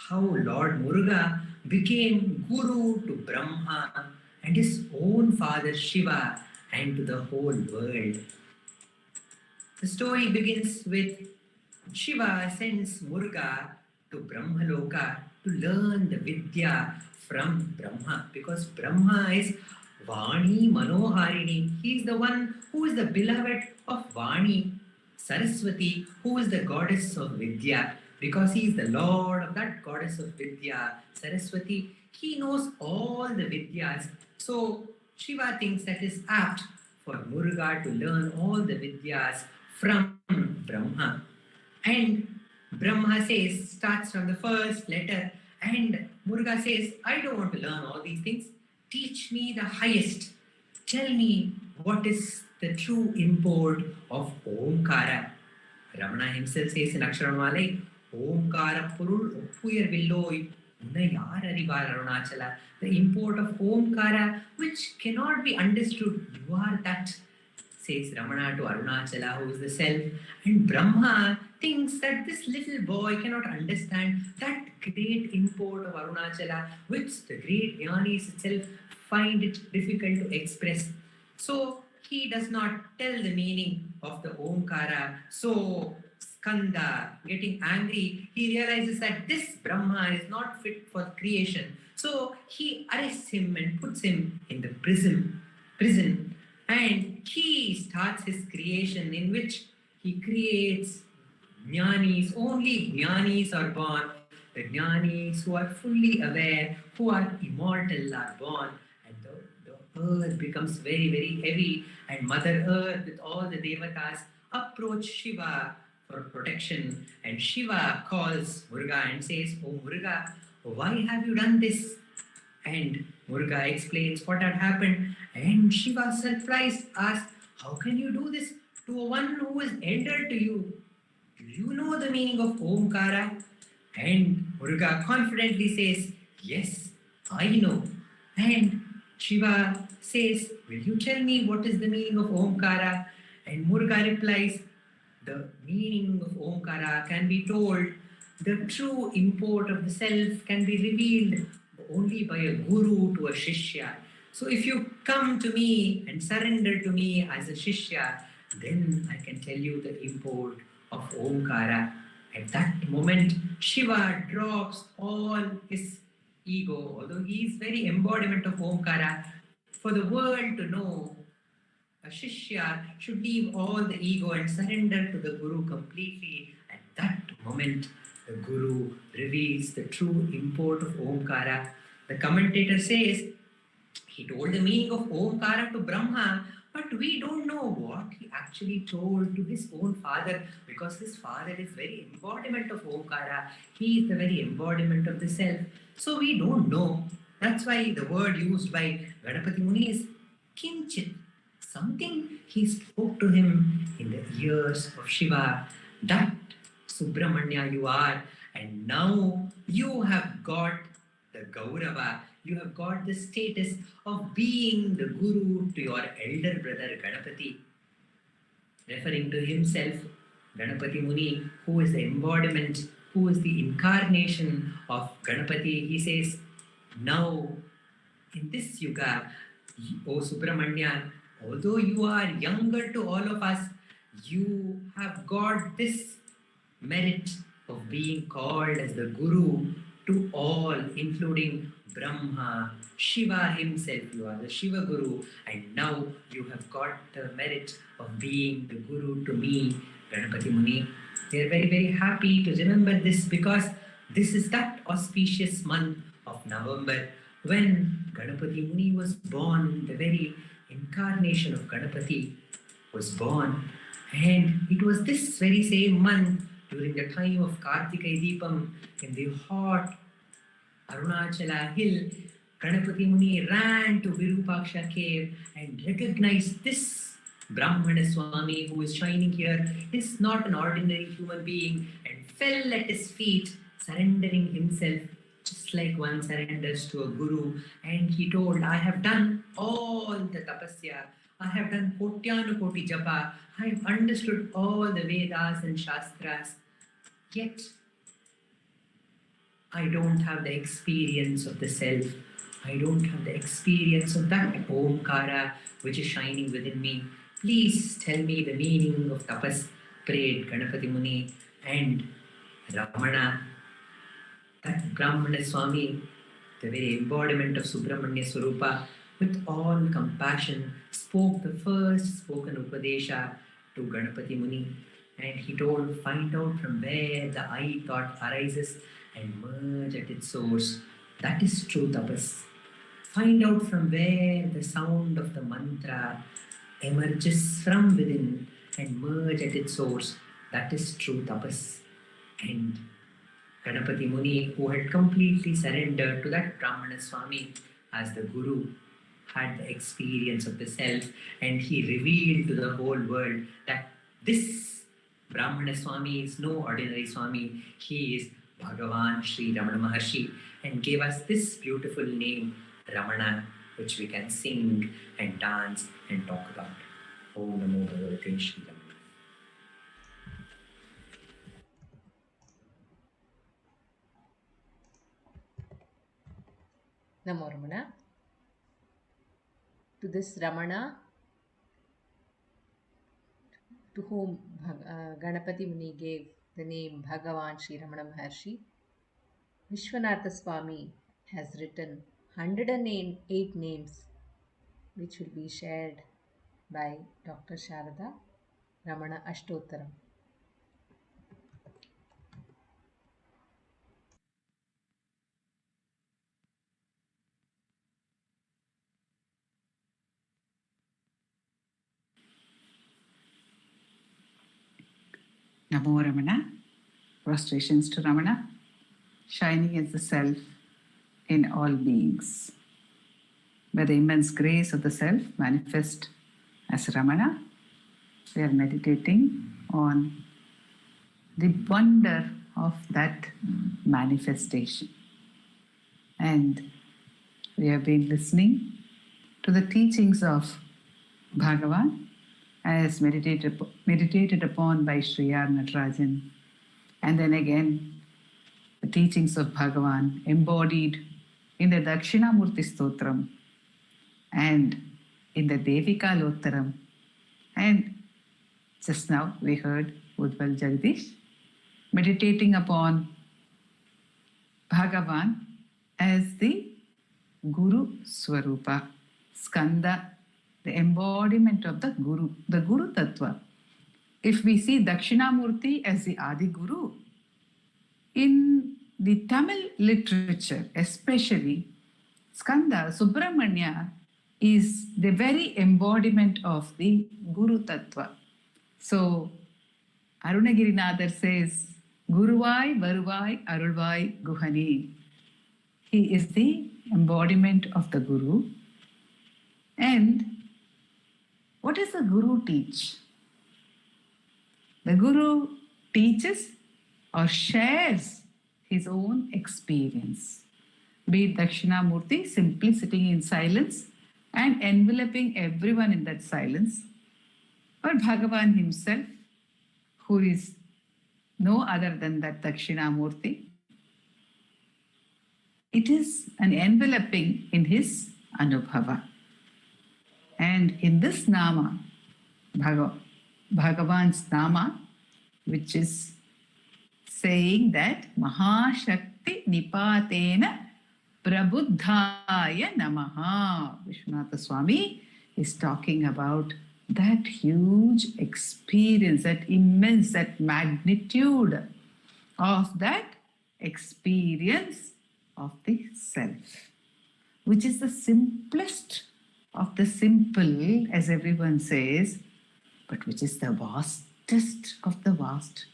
How Lord Muruga became Guru to Brahma and his own father Shiva and to the whole world. The story begins with Shiva sends Muruga to Brahmaloka to learn the Vidya from Brahma, because Brahma is Vani Manoharini. He is the one who is the beloved of Vani, Saraswati, who is the goddess of Vidya, because he is the lord of that goddess of Vidya, Saraswati. He knows all the Vidyas. So Shiva thinks that is apt for Muruga to learn all the Vidyas from Brahma. And Brahma says, starts from the first letter, and Muruga says, I don't want to learn all these things. Teach me the highest. Tell me what is the true import of Omkara. Ramana himself says in Aksharamalai, Omkara Purul Oppuyar Villoi Unayar Arivar Arunachala. The import of Omkara, which cannot be understood. You are that, says Ramana to Arunachala, who is the self. And Brahma thinks that this little boy cannot understand that great import of Arunachala, which the great Jnanis itself find it difficult to express. So he does not tell the meaning of the Omkara. So Skanda, getting angry, he realizes that this Brahma is not fit for creation. So he arrests him and puts him in the prison. And he starts his creation, in which he creates Jnanis. Only Jnanis are born. The Jnanis who are fully aware, who are immortal, are born. And the earth becomes very, very heavy. And Mother Earth with all the Devatas approach Shiva for protection. And Shiva calls Muruga and says, Oh Muruga, why have you done this? And Muruga explains what had happened. And Shiva, surprised, asks, how can you do this to one who is elder to you? Do you know the meaning of Omkara? And Muruga confidently says, yes, I know. And Shiva says, will you tell me what is the meaning of Omkara? And Muruga replies, the meaning of Omkara can be told. The true import of the self can be revealed only by a guru to a shishya. So if you come to me and surrender to me as a shishya, then I can tell you the import of Omkara. At that moment, Shiva drops all his ego, although he is very embodiment of Omkara. For the world to know, a shishya should leave all the ego and surrender to the guru completely. At that moment, the guru reveals the true import of Omkara. The commentator says, he told the meaning of Omkara to Brahma, but we don't know what he actually told to his own father, because his father is very embodiment of Omkara. He is the very embodiment of the self. So we don't know. That's why the word used by Ganapati Muni is kinchit. Something he spoke to him in the ears of Shiva, that Subramanya you are, and now you have got the Gaurava, you have got the status of being the Guru to your elder brother Ganapati. Referring to himself, Ganapati Muni, who is the embodiment, who is the incarnation of Ganapati, he says, now in this yuga, O Subramanya, although you are younger to all of us, you have got this merit of being called as the Guru to all, including Brahma, Shiva himself. You are the Shiva Guru, and now you have got the merit of being the Guru to me, Ganapati Muni. We are very, very happy to remember this because this is that auspicious month of November when Ganapati Muni was born, the very incarnation of Ganapati was born. And it was this very same month during the time of Kartika Deepam in the hot Arunachala hill, Ganapati Muni ran to Virupaksha cave and recognized this Brahmana Swami who is shining here is not an ordinary human being and fell at his feet, surrendering himself just like one surrenders to a guru. And he told, I have done all the tapasya, I have done Kotyanukoti Japa, I have understood all the Vedas and Shastras, yet I don't have the experience of the self. I don't have the experience of that Omkara which is shining within me. Please tell me the meaning of tapas, prayed Ganapati Muni. And Ramana, that Brahmana Swami, the very embodiment of Subramanya Swarupa, with all compassion, spoke the first spoken Upadesha to Ganapati Muni. And he told, find out from where the I thought arises and merge at its source. That is true tapas. Find out from where the sound of the mantra emerges from within and merge at its source. That is true tapas. And Ganapati Muni, who had completely surrendered to that Brahmana Swami as the Guru, had the experience of the self, and he revealed to the whole world that this Brahmana Swami is no ordinary Swami. He is Bhagavan Sri Ramana Maharshi, and gave us this beautiful name, Ramana, which we can sing and dance and talk about. Om Namo Bhagavate Shri Ramana. Namo Ramana. To this Ramana, to whom Ganapati Muni gave the name Bhagavan Sri Ramana Maharshi, Vishwanatha Swami has written 108 names which will be shared by Dr. Sharada, Ramana Ashtottaram. Namo Ramana, prostrations to Ramana, shining as the self in all beings. By the immense grace of the self manifest as Ramana, we are meditating on the wonder of that manifestation. And we have been listening to the teachings of Bhagavan as meditated upon by Sri R. Natarajan. And then again, the teachings of Bhagavan embodied in the Dakshinamurti Stotram and in the Devika Lottaram. And just now we heard Udval Jagdish meditating upon Bhagavan as the Guru Swarupa, Skanda, the embodiment of the Guru Tattva. If we see Dakshinamurti as the Adi Guru, in the Tamil literature especially, Skanda, Subramanya, is the very embodiment of the Guru Tattva. So, Arunagirinathar says, Guruvai, Varuvai, Arulvai, Guhani. He is the embodiment of the Guru. And what does the Guru teach? The Guru teaches or shares his own experience. Be it Dakshinamurti simply sitting in silence and enveloping everyone in that silence, or Bhagavan himself, who is no other than that Dakshinamurti. It is an enveloping in his Anubhava. And in this Nama, Bhagavan's Nama, which is saying that Mahashakti Nipatena Prabuddhaya Namaha. Vishwanatha Swami is talking about that huge experience, that immense, that magnitude of that experience of the self, which is the simplest of the simple, as everyone says, but which is the vastest of the vast,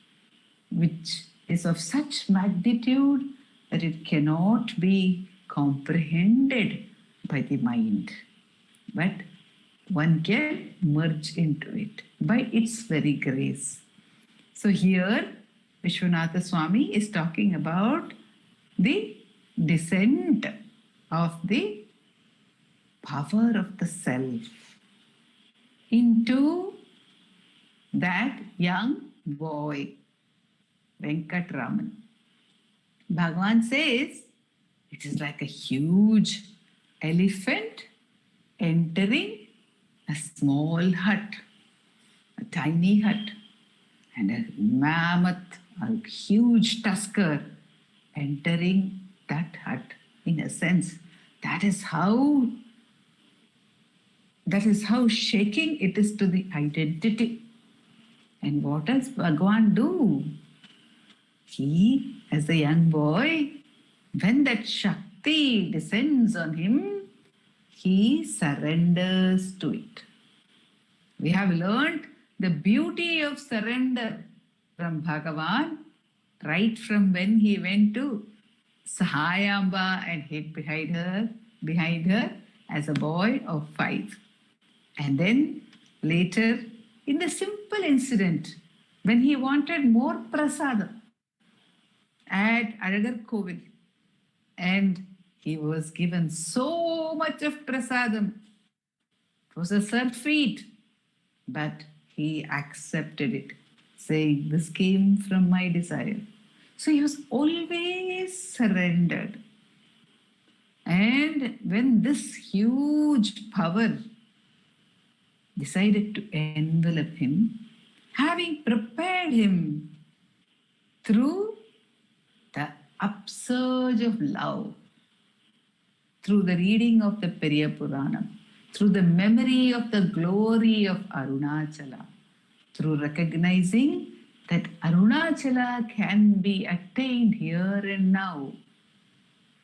which is of such magnitude that it cannot be comprehended by the mind, but one can merge into it by its very grace. So here, Vishwanatha Swami is talking about the descent of the power of the self into that young boy, Venkatraman. Bhagavan says it is like a huge elephant entering a small hut, a tiny hut, and a mammoth, a huge tusker entering that hut. In a sense, that is how shaking it is to the identity. And what does Bhagavan do? He, as a young boy, when that Shakti descends on him, he surrenders to it. We have learned the beauty of surrender from Bhagavan right from when he went to Sahayamba and hid behind her as a boy of 5. And then later, in the simple incident, when he wanted more prasadam at Alagar Kovil, and he was given so much of prasadam, it was a surfeit, but he accepted it, saying, "This came from my desire." So he was always surrendered. And when this huge power decided to envelop him, having prepared him through the upsurge of love, through the reading of the Periya Puranam, through the memory of the glory of Arunachala, through recognizing that Arunachala can be attained here and now.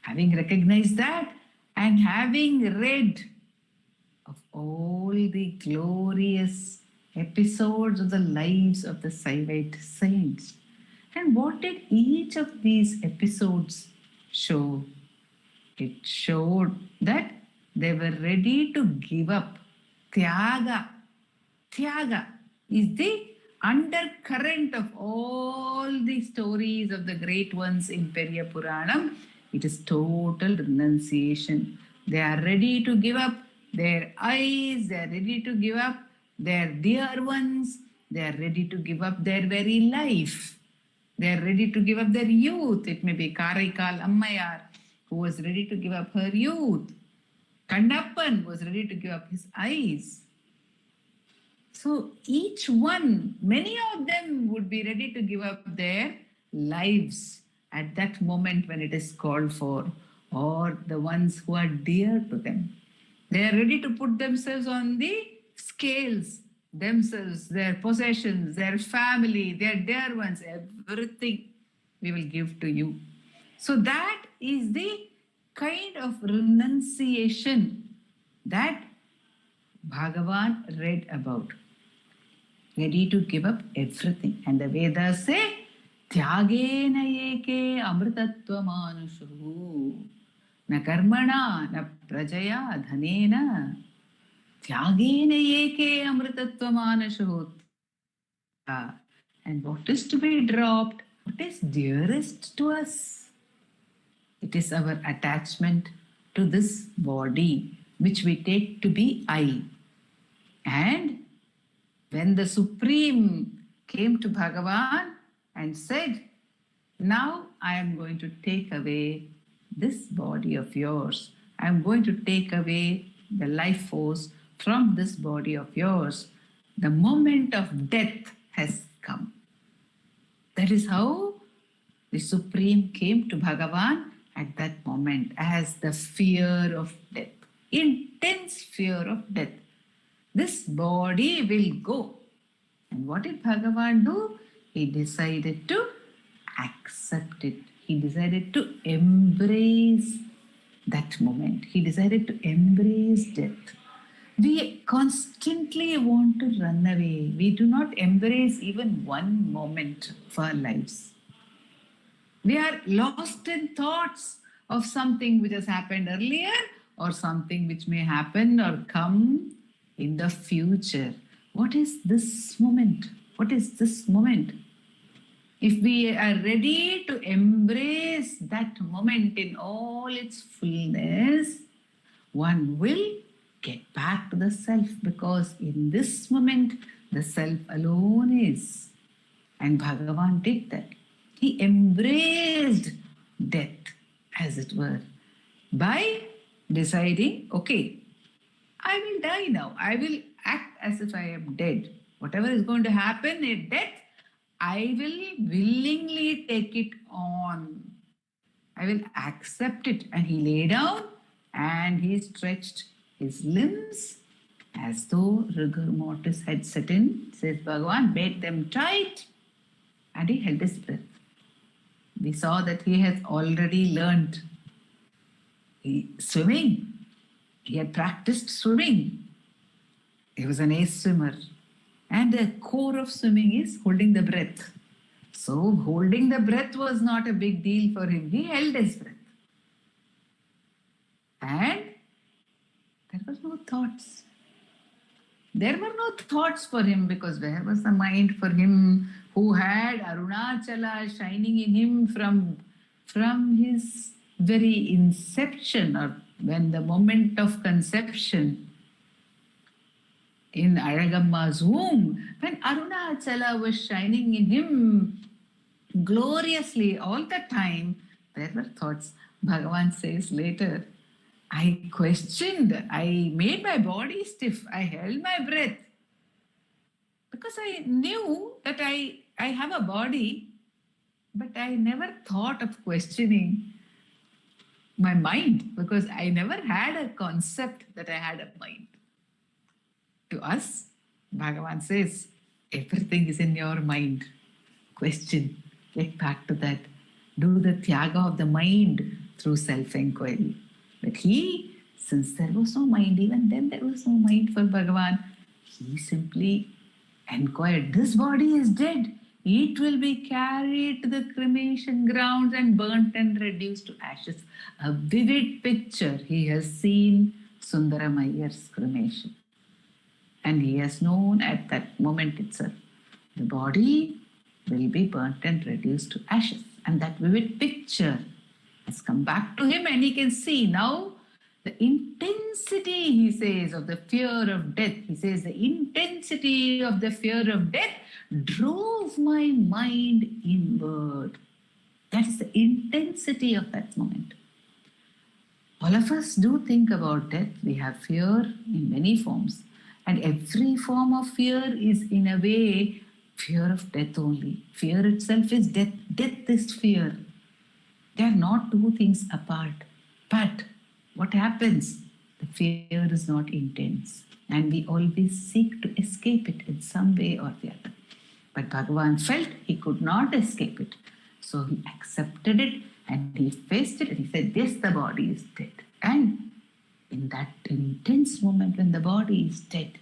Having recognized that and having read of all the glorious episodes of the lives of the Saivite saints, and what did each of these episodes show? It showed that they were ready to give up. Tyaga. Tyaga is the undercurrent of all the stories of the great ones in Periya Puranam. It is total renunciation. They are ready to give up their eyes, they are ready to give up their dear ones, they are ready to give up their very life. They are ready to give up their youth. It may be Karaikal Ammayar, who was ready to give up her youth. Kandappan was ready to give up his eyes. So each one, many of them would be ready to give up their lives at that moment when it is called for, or the ones who are dear to them. They are ready to put themselves on the scales, themselves, their possessions, their family, their dear ones, everything we will give to you. So that is the kind of renunciation that Bhagavan read about. Ready to give up everything. And the Vedas say, Tyagena eke amritatva manushu na karmana na prajaya dhanena Tyagena eke amritatva manushu. And what is to be dropped? What is dearest to us? It is our attachment to this body, which we take to be I. And when the Supreme came to Bhagavan and said, "Now I am going to take away this body of yours. I am going to take away the life force from this body of yours. The moment of death has come." That is how the Supreme came to Bhagavan at that moment, as the fear of death, intense fear of death. This body will go. And what did Bhagavan do? He decided to accept it. He decided to embrace that moment. He decided to embrace death. We constantly want to run away. We do not embrace even one moment of our lives. We are lost in thoughts of something which has happened earlier or something which may happen or come in the future. What is this moment? What is this moment? If we are ready to embrace that moment in all its fullness, one will get back to the self, because in this moment the self alone is. And Bhagavan did that. He embraced death, as it were, by deciding, okay, I will die now. I will act as if I am dead. Whatever is going to happen in death, I will willingly take it on. I will accept it. And he lay down and he stretched his limbs as though rigor mortis had set in, says Bhagavan, made them tight, and he held his breath. We saw that he has already learned swimming. He had practiced swimming. He was an ace swimmer. And the core of swimming is holding the breath. So holding the breath was not a big deal for him. He held his breath. And there was no thoughts. There were no thoughts for him, because where was the mind for him who had Arunachala shining in him from his very inception, or when the moment of conception in Aragamma's womb, when Arunachala was shining in him gloriously all the time, there were thoughts. Bhagavan says later, I questioned, I made my body stiff, I held my breath, because I knew that I have a body, but I never thought of questioning my mind, because I never had a concept that I had a mind. To us, Bhagavan says, everything is in your mind. Question, get back to that. Do the tyaga of the mind through self-inquiry. But he, since there was no mind, even then there was no mind for Bhagavan, he simply inquired, this body is dead. It will be carried to the cremation grounds and burnt and reduced to ashes. A vivid picture. He has seen Sundaram Iyer's cremation. And he has known at that moment itself, the body will be burnt and reduced to ashes. And that vivid picture has come back to him, and he can see now the intensity, he says, of the fear of death. He says the intensity of the fear of death drove my mind inward. That is the intensity of that moment. All of us do think about death. We have fear in many forms. And every form of fear is, in a way, fear of death only. Fear itself is death. Death is fear. They are not two things apart. But what happens? The fear is not intense. And we always seek to escape it in some way or the other. But Bhagavan felt he could not escape it. So he accepted it and he faced it and he said, yes, the body is dead. And in that intense moment when the body is dead,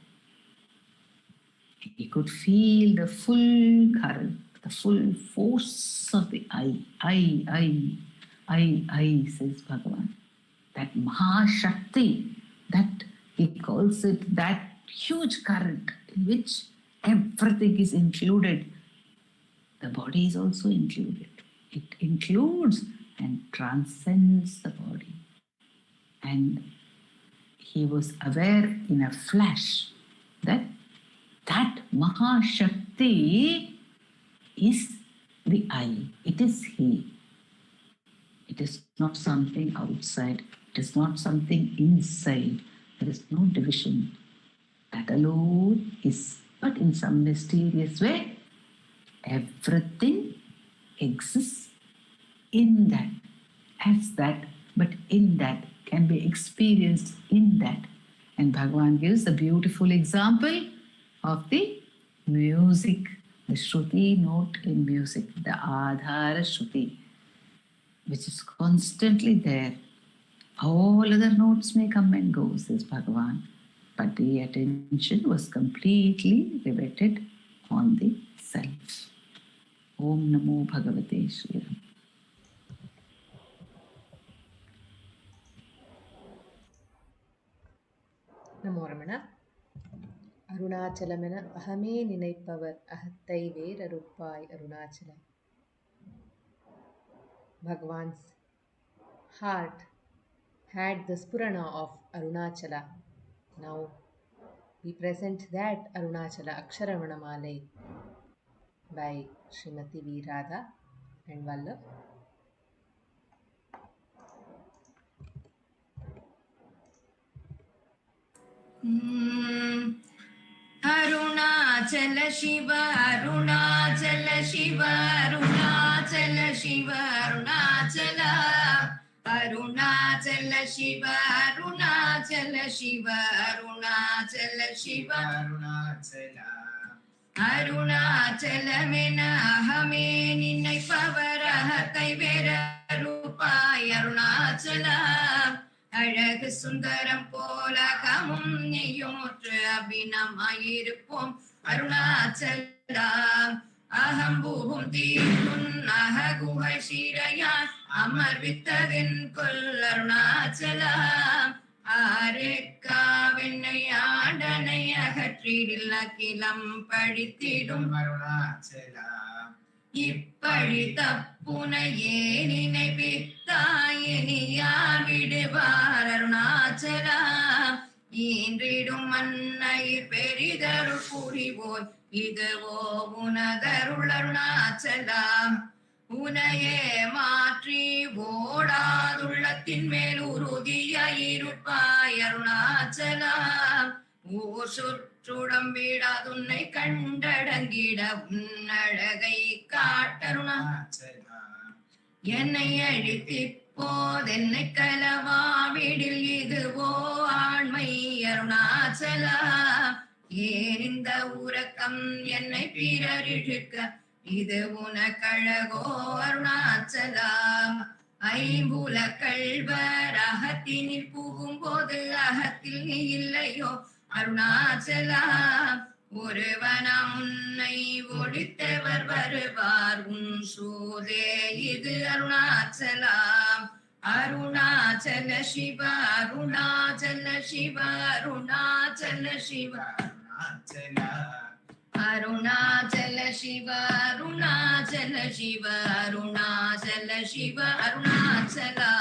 he could feel the full current, the full force of the I, says Bhagavan. That Mahashakti, that he calls it, that huge current in which everything is included. The body is also included. It includes and transcends the body. And he was aware in a flash that that Mahashakti is the I. It is he. It is not something outside. It is not something inside. There is no division. That alone is, but in some mysterious way, everything exists in that, as that, but in that, can be experienced in that. And Bhagavan gives the beautiful example of the music, the Shruti note in music, the Adhara Shruti, which is constantly there. All other notes may come and go, says Bhagavan, but the attention was completely riveted on the self. Om Namo Bhagavate Shri Ram. நமோ ரமணா. அருணாச்சலமென அகமே நினைப்பவர் அகத்தை வேறறுப்பாய் Arunachal. Bhagavan's heart had the spurana of Arunachala. Now we present that Arunachala Aksharamanamale by Srimati V. Radha and Vallabh. Arunachala Shiva, Arunachala Shiva, Arunachala Shiva, Arunachala. Arunachala Shiva, Arunachala Shiva, Arunachala Shiva, Arunachala. Arunachalamena ahame நினைப்பவர் அகத்தை வேறறுப்பாய் அருணாச்சலா. அழகு சுந்தரம் போலகமும் நெய்யுமுற்று அபிநமாயிருப்போம் அருணாச்சலா. அகம்பூகும் தீர்க்கும் அககுகை சீரையான் அமர்வித்ததின் கொல் அருணாச்சலா. ஆரெக்காவென்னை ஆண்டனை அகற்றிடில் அகிலம் பழித்திடும் அருணாச்சலா. இப்பழி தப்புனையே நினைப்பித்தாயினியார் விடுவார் அருணாச்சலா. ஈன்றிடும் மன்னையிற் பெரிதருள் புரிவோய் இதுவோ உனதருள் அருணாச்சலா. உனையே மாற்றி ஓடாதுள்ளத்தின் மேல் உறுதியாயிருப்பாய் அருணாச்சலா. ஊர் சுற்றுடம்பிடாதுன்னை கண்டடங்கிட உன்னழகை காட்டருணாச்சலா. என்னை அழித்திப்போதென்னை கலவாவிடில் இதுவோ ஆண்மை அருணாச்சலா. ஏன் இந்த உறக்கம் என்னை பிறரிழுக்க இது உனக்கழகோ அருணாச்சலா. ஐம்புல கள்வர் அகத்தினில் புகும்போது அகத்தில் நீ இல்லையோ அருணாச்சலா. ஒருவனாம் உன்னை ஒழித்தவர் வருவார் உன் சூதே இது அருணாச்சலா. அருணாச்சல சிவ, அருணாச்சல சிவ, அருணாச்சல சிவ, அருணாச்சலா. அருணாச்சல சிவ, அருணாச்சல சிவ, அருணாச்சல சிவ, அருணாச்சலா.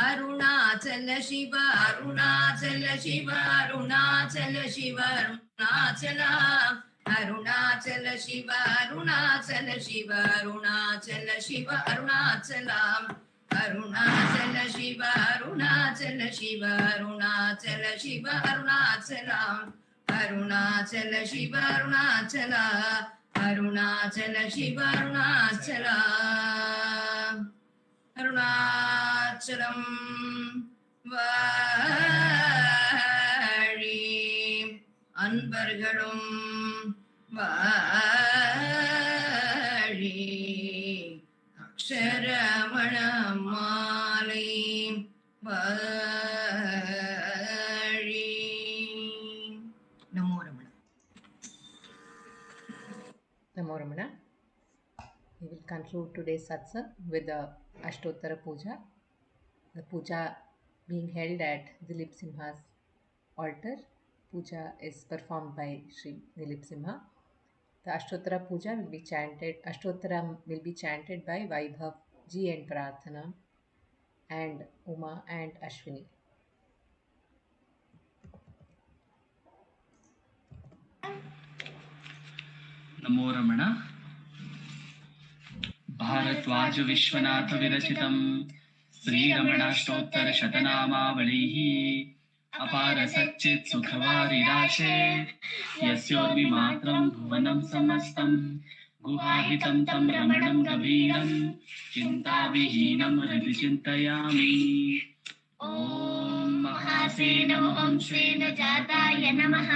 அருணாச்சல சிவ, அருணாச்சல சிவ, அருணாச்சல சிவ, அருணாச்சலா. அருணாச்சல சிவ, அருணாச்சல சிவ, அருணாச்சல சிவ, அருணாச்சலா. அருணாச்சல சிவ, அருணாச்சல சிவ, அருணாச்சல சிவ, அருணாச்சலா. அருணாச்சல சிவ, அருணாச்சலா. அருணாச்சல சிவ, அருணாச்சலா. அருணாச்சலம் வாழி அன்பர்களும் வாழி. அக்ஷரமண மாலை வாழி. நமோ Ramana. Namo Ramana. We will conclude today's satsang with the Ashtottara Puja. The puja being held at Dilip Simha's altar. Puja is performed by Sri Dilip Simha. The Ashtottara Puja will be chanted. Ashtottara will be chanted by Vaibhav Ji and Prarthana and Uma and Ashwini. नमो रमण. भारद्वाज विश्वनाथ विरचितं श्रीरमणाष्टोत्तर शतनामावलिः अपार सच्चित् सुखवारिराशे यस्योर्विमात्रं भुवनं समस्तं गुहाहितं तं रमणं गभीरं चिन्ताविहीनं हृदि चिन्तयामि. ॐ महासेनो वंशेन जाताय नमः।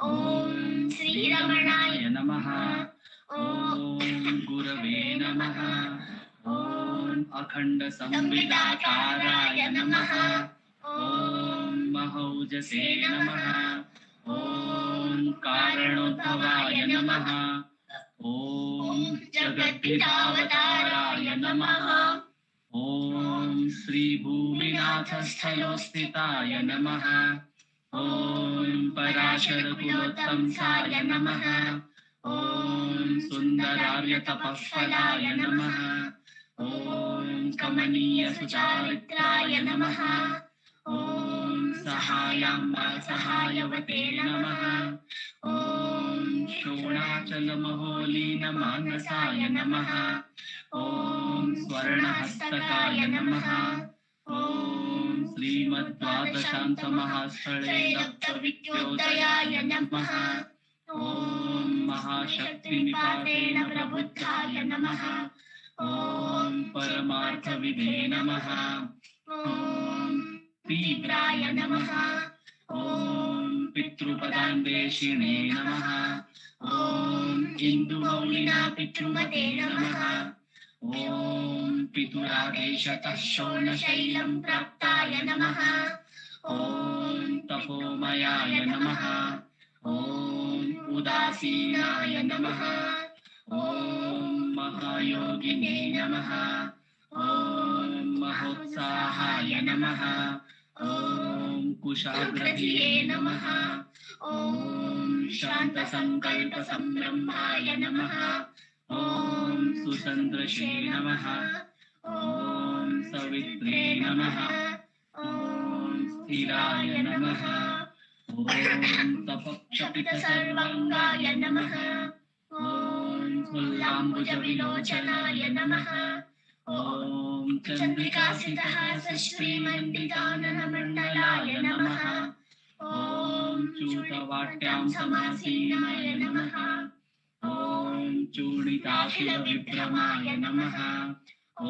ॐ श्रीरमणाय नमः। ॐ गुरवे नमः। ॐ अखण्ड संविदाकाराय नमः। ॐ महौजसे नमः। ॐ कारणोद्भवाय नमः। ॐ जगद्धितावताराय नमः। ॐ श्रीभूमिनाथस्थलोस्थिताय नमः। ॐ पराशरकुलोत्तंसाय नमः। ॐ सुन्दरार्यतपःफलाय नमः। ॐ कमनीयसुचारित्राय नमः। ॐ सहायाम्बा-सहायवते नमः। ॐ शोणाचलमहोलीनमानसाय नमः। ॐ स्वर्णहस्तकाय नमः। ॐ श्रीमद्द्वादशान्तमहास्थले लब्धविद्योदयाय नमः। ॐ महाशक्तिनिपातेन प्रबुद्धाय नमः। ॐ परमार्थविदे नमः। ॐ तीव्राय नमः। ॐ पितृपदान्वेषिणे नमः। ॐ इन्दुमौलिना पितृमते नमः। ॐ पितुरादेशतः शोणशैलं प्राप्ताय नमः। ॐ तपोमयाय नमः। ॐ उदासीनाय नमः। ॐ महायोगिने नमः। ॐ महोत्साहाय नमः। ॐ कुशाग्रधिये नमः। ॐ शान्तसङ्कल्पसम्ब्रह्माय नमः। ॐ सुचन्द्रशे नमः। ॐ सवित्रे नमः। ॐ स्थिराय नमः। ॐ तपक्षपितसर्वाङ्गाय नमः। ॐ फुल्लाम्बुजविलोचनाय नमः। ॐ चन्द्रिकासितहासश्रीमण्डिताननमण्डलाय नमः। ॐ चूतवाट्यां समासीनाय नमः। ॐ चूडिताखिलविभ्रमाय नमः। ॐ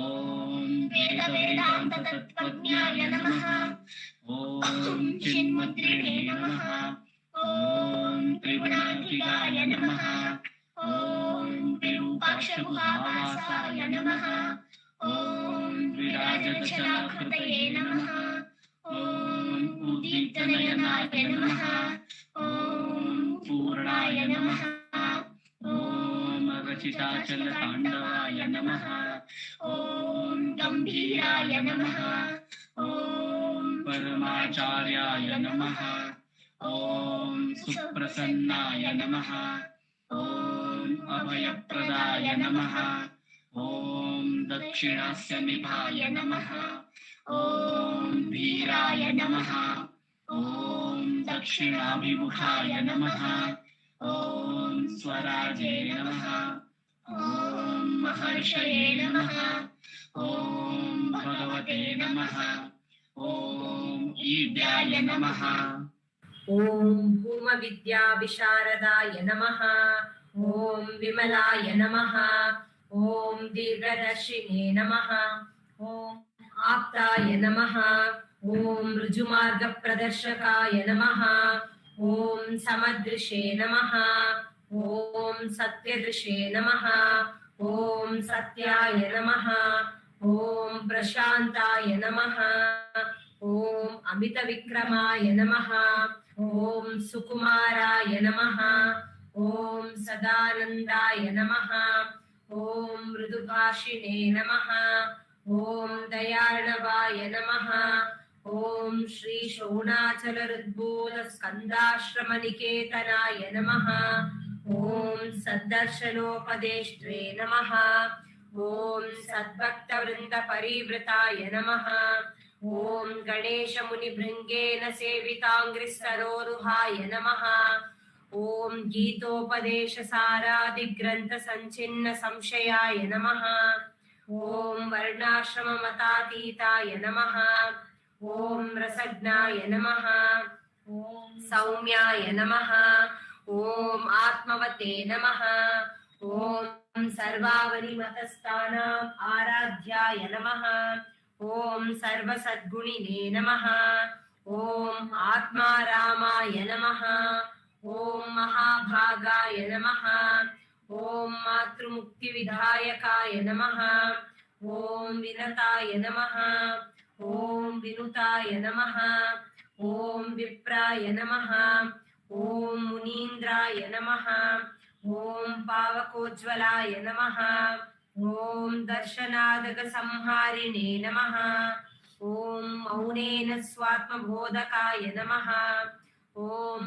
वेदवेदान्ततत्त्वज्ञाय नमः। ॐ चिन्मुद्रिणे नमः। ॐ त्रिगुणात्मिकाय नमः। ॐ विरूपाक्षगुहावासाय नमः। ॐ विराजतचलाकृतये नमः। ॐ उद्दीप्तनयनाय नमः। ॐ पूर्णाय नमः। ॐ रचिताचलताण्डवाय नमः। ॐ गम्भीराय नमः। ॐ परमाचार्याय नमः। ॐ सुप्रसन्नाय नमः। ॐ अभयप्रदाय नमः। ॐ दक्षिणास्यनिभाय नमः। ॐ धीराय नमः। ॐ दक्षिणाभिमुखाय नमः। ॐ स्वराजे नमः। ॐ महर्षये नमः। ॐ भगवते नमः। ॐ ईड्याय नमः। ॐ भूमविद्याविशारदाय नमः। ॐ विमलाय नमः। ॐ दीर्घदर्शिने नमः। ॐ आप्ताय नमः। ॐ ऋजुमार्गप्रदर्शकाय नमः। ॐ समदृशे नमः। ॐ सत्यदृशे नमः। ॐ सत्याय नमः। ॐ प्रशान्ताय नमः। ॐ अमितविक्रमाय नमः। ॐ सुकुमाराय नमः। ॐ सदानन्दाय नमः। ॐ मृदुभाषिणे नमः। ॐ दयार्णवाय नमः। ॐ श्री शोणाचलरुद्बोधस्कन्दाश्रमनिकेतनाय नमः। ॐ सद्दर्शनोपदेष्ट्रे नमः। ॐ सद्भक्तवृन्दपरिवृताय नमः। ॐ गणेशमुनिभृङ्गेन सेविताङ्घ्रिसरोरुहाय नमः। ॐ गीतोपदेशसारादिग्रन्थसञ्चिन्नसंशयाय नमः। ॐ वर्णाश्रममतातीताय नमः। ॐ रसज्ञाय नमः। ॐ सौम्याय नमः। ॐ आत्मवते नमः। ॐ सर्वावनिमतस्थानाम् आराध्याय नमः। ॐ सर्वसद्गुणिने नमः। ॐ आत्मारामाय नमः ॐ महाभागाय नमः ॐ मातृमुक्तिविधायकाय नमः ॐ विनताय नमः ॐ विनुताय नमः ॐ विप्राय नमः ॐ मुनीन्द्राय नमः ॐ पावकोज्ज्वलाय नमः ॐ दर्शनादकसंहारिणे नमः ॐ मौनेन स्वात्मबोधकाय नमः ॐ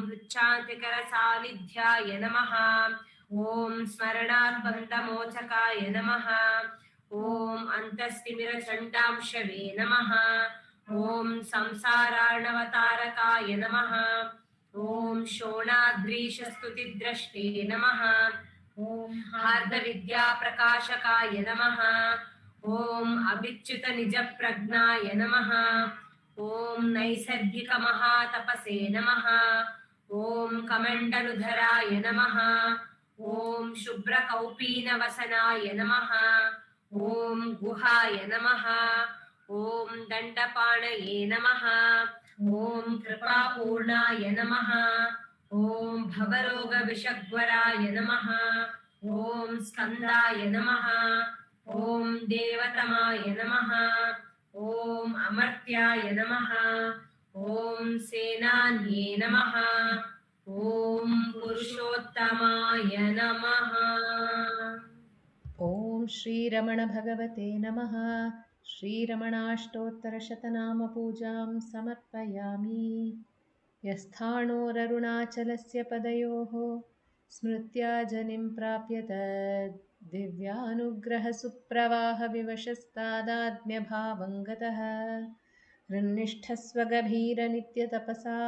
हृच्छान्तिकरसान्निध्याय नमः ॐ स्मरणाद्बन्धमोचकाय नमः ॐ अन्तस्तिमिरचण्डांशवे नमः ॐ संसारार्णवतारकाय नमः ॐ शोणाद्रीशस्तुतिद्रष्टे नमः ॐ हार्दविद्याप्रकाशकाय नमः ॐ अभिच्युतनिजप्रज्ञाय नमः ॐ नैसर्गिकमहातपसे नमः ॐ कमण्डलुधराय नमः ॐ शुभ्रकौपीनवसनाय नमः ॐ गुहाय नमः ॐ दण्डपाणये नमः ॐ कृपापूर्णाय नमः ॐ भवरोगविषग्वराय नमः ॐ स्कन्दाय नमः ॐ देवतमाय नमः ॐ अमर्त्याय नमः ॐ सेनान्ये नमः ॐ पुरुषोत्तमाय नमः। ॐ श्रीरमण भगवते नमः। श्रीरमणाष्टोत्तरशतनामपूजां समर्पयामि। यस्थाणोररुणाचलस्य पदयोः स्मृत्या जनिं प्राप्यत दिव्यानुग्रहसुप्रवाहविवशस्तादात्म्यभावं गतः हृन्निष्ठस्वगभीरनित्यतपसा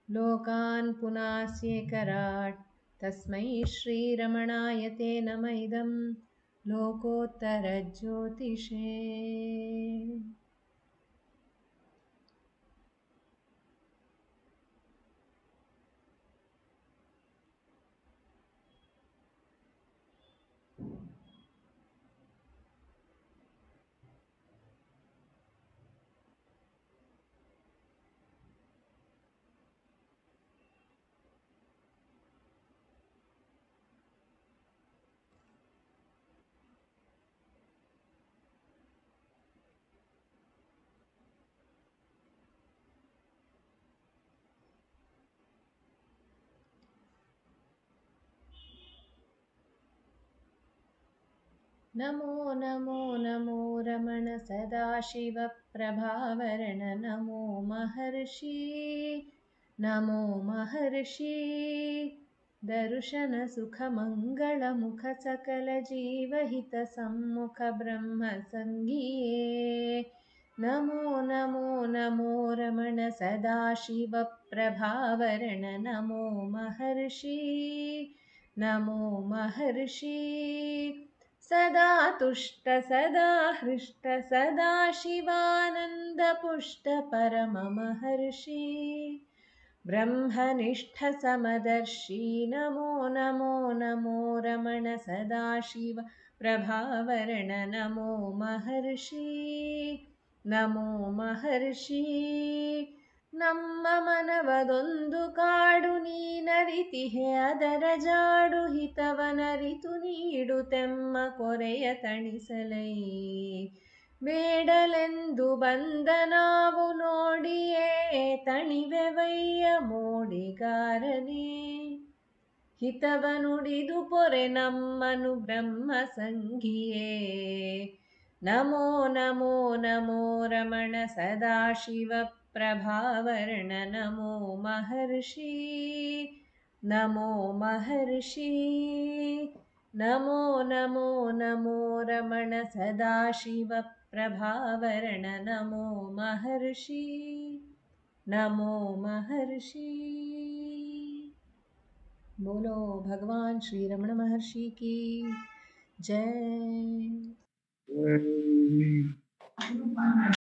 लोकान् पुनास्येकराट् तस्मै श्रीरमणाय ते नम इदं लोकोत्तरज्योतिषे। नमो नमो नमो रमण सदाशिवप्रभावरण नमो महर्षि नमो महर्षि दर्शनसुखमङ्गलमुखसकलजीवहितसम्मुख ब्रह्मसङ्गीये नमो नमो नमो रमण सदाशिवप्रभावरण नमो महर्षि नमो महर्षि सदा तुष्ट सदा हृष्ट सदा शिवानन्दपुष्ट परममहर्षि ब्रह्मनिष्ठ समदर्शी नमो नमो नमो रमण सदाशिव प्रभावरण नमो महर्षि नमो महर्षि ನಮ್ಮ ಮನವದೊಂದು ಕಾಡು ನೀನರಿತಿಹೆ ಅದರ ಜಾಡು ಹಿತವನರಿತು ನೀಡುತ್ತೆಮ್ಮ ಕೊರೆಯ ತಣಿಸಲೈ ಬೇಡಲೆಂದು ಬಂದ ನಾವು ನೋಡಿಯೇ ತಣಿವೆವಯ್ಯ ಮೋಡಿಗಾರನೇ ಹಿತವನುಡಿದು ಪೊರೆ ನಮ್ಮನು ಬ್ರಹ್ಮ ಸಂಗಿಯೇ ನಮೋ ನಮೋ ನಮೋ ರಮಣ ಸದಾಶಿವ प्रभावर्ण नमो महर्षि नमो महर्षि नमो नमो नमो रमण सदाशिव प्रभावर्ण नमो महर्षि नमो महर्षि। बोलो भगवान श्री रमण महर्षि की जय।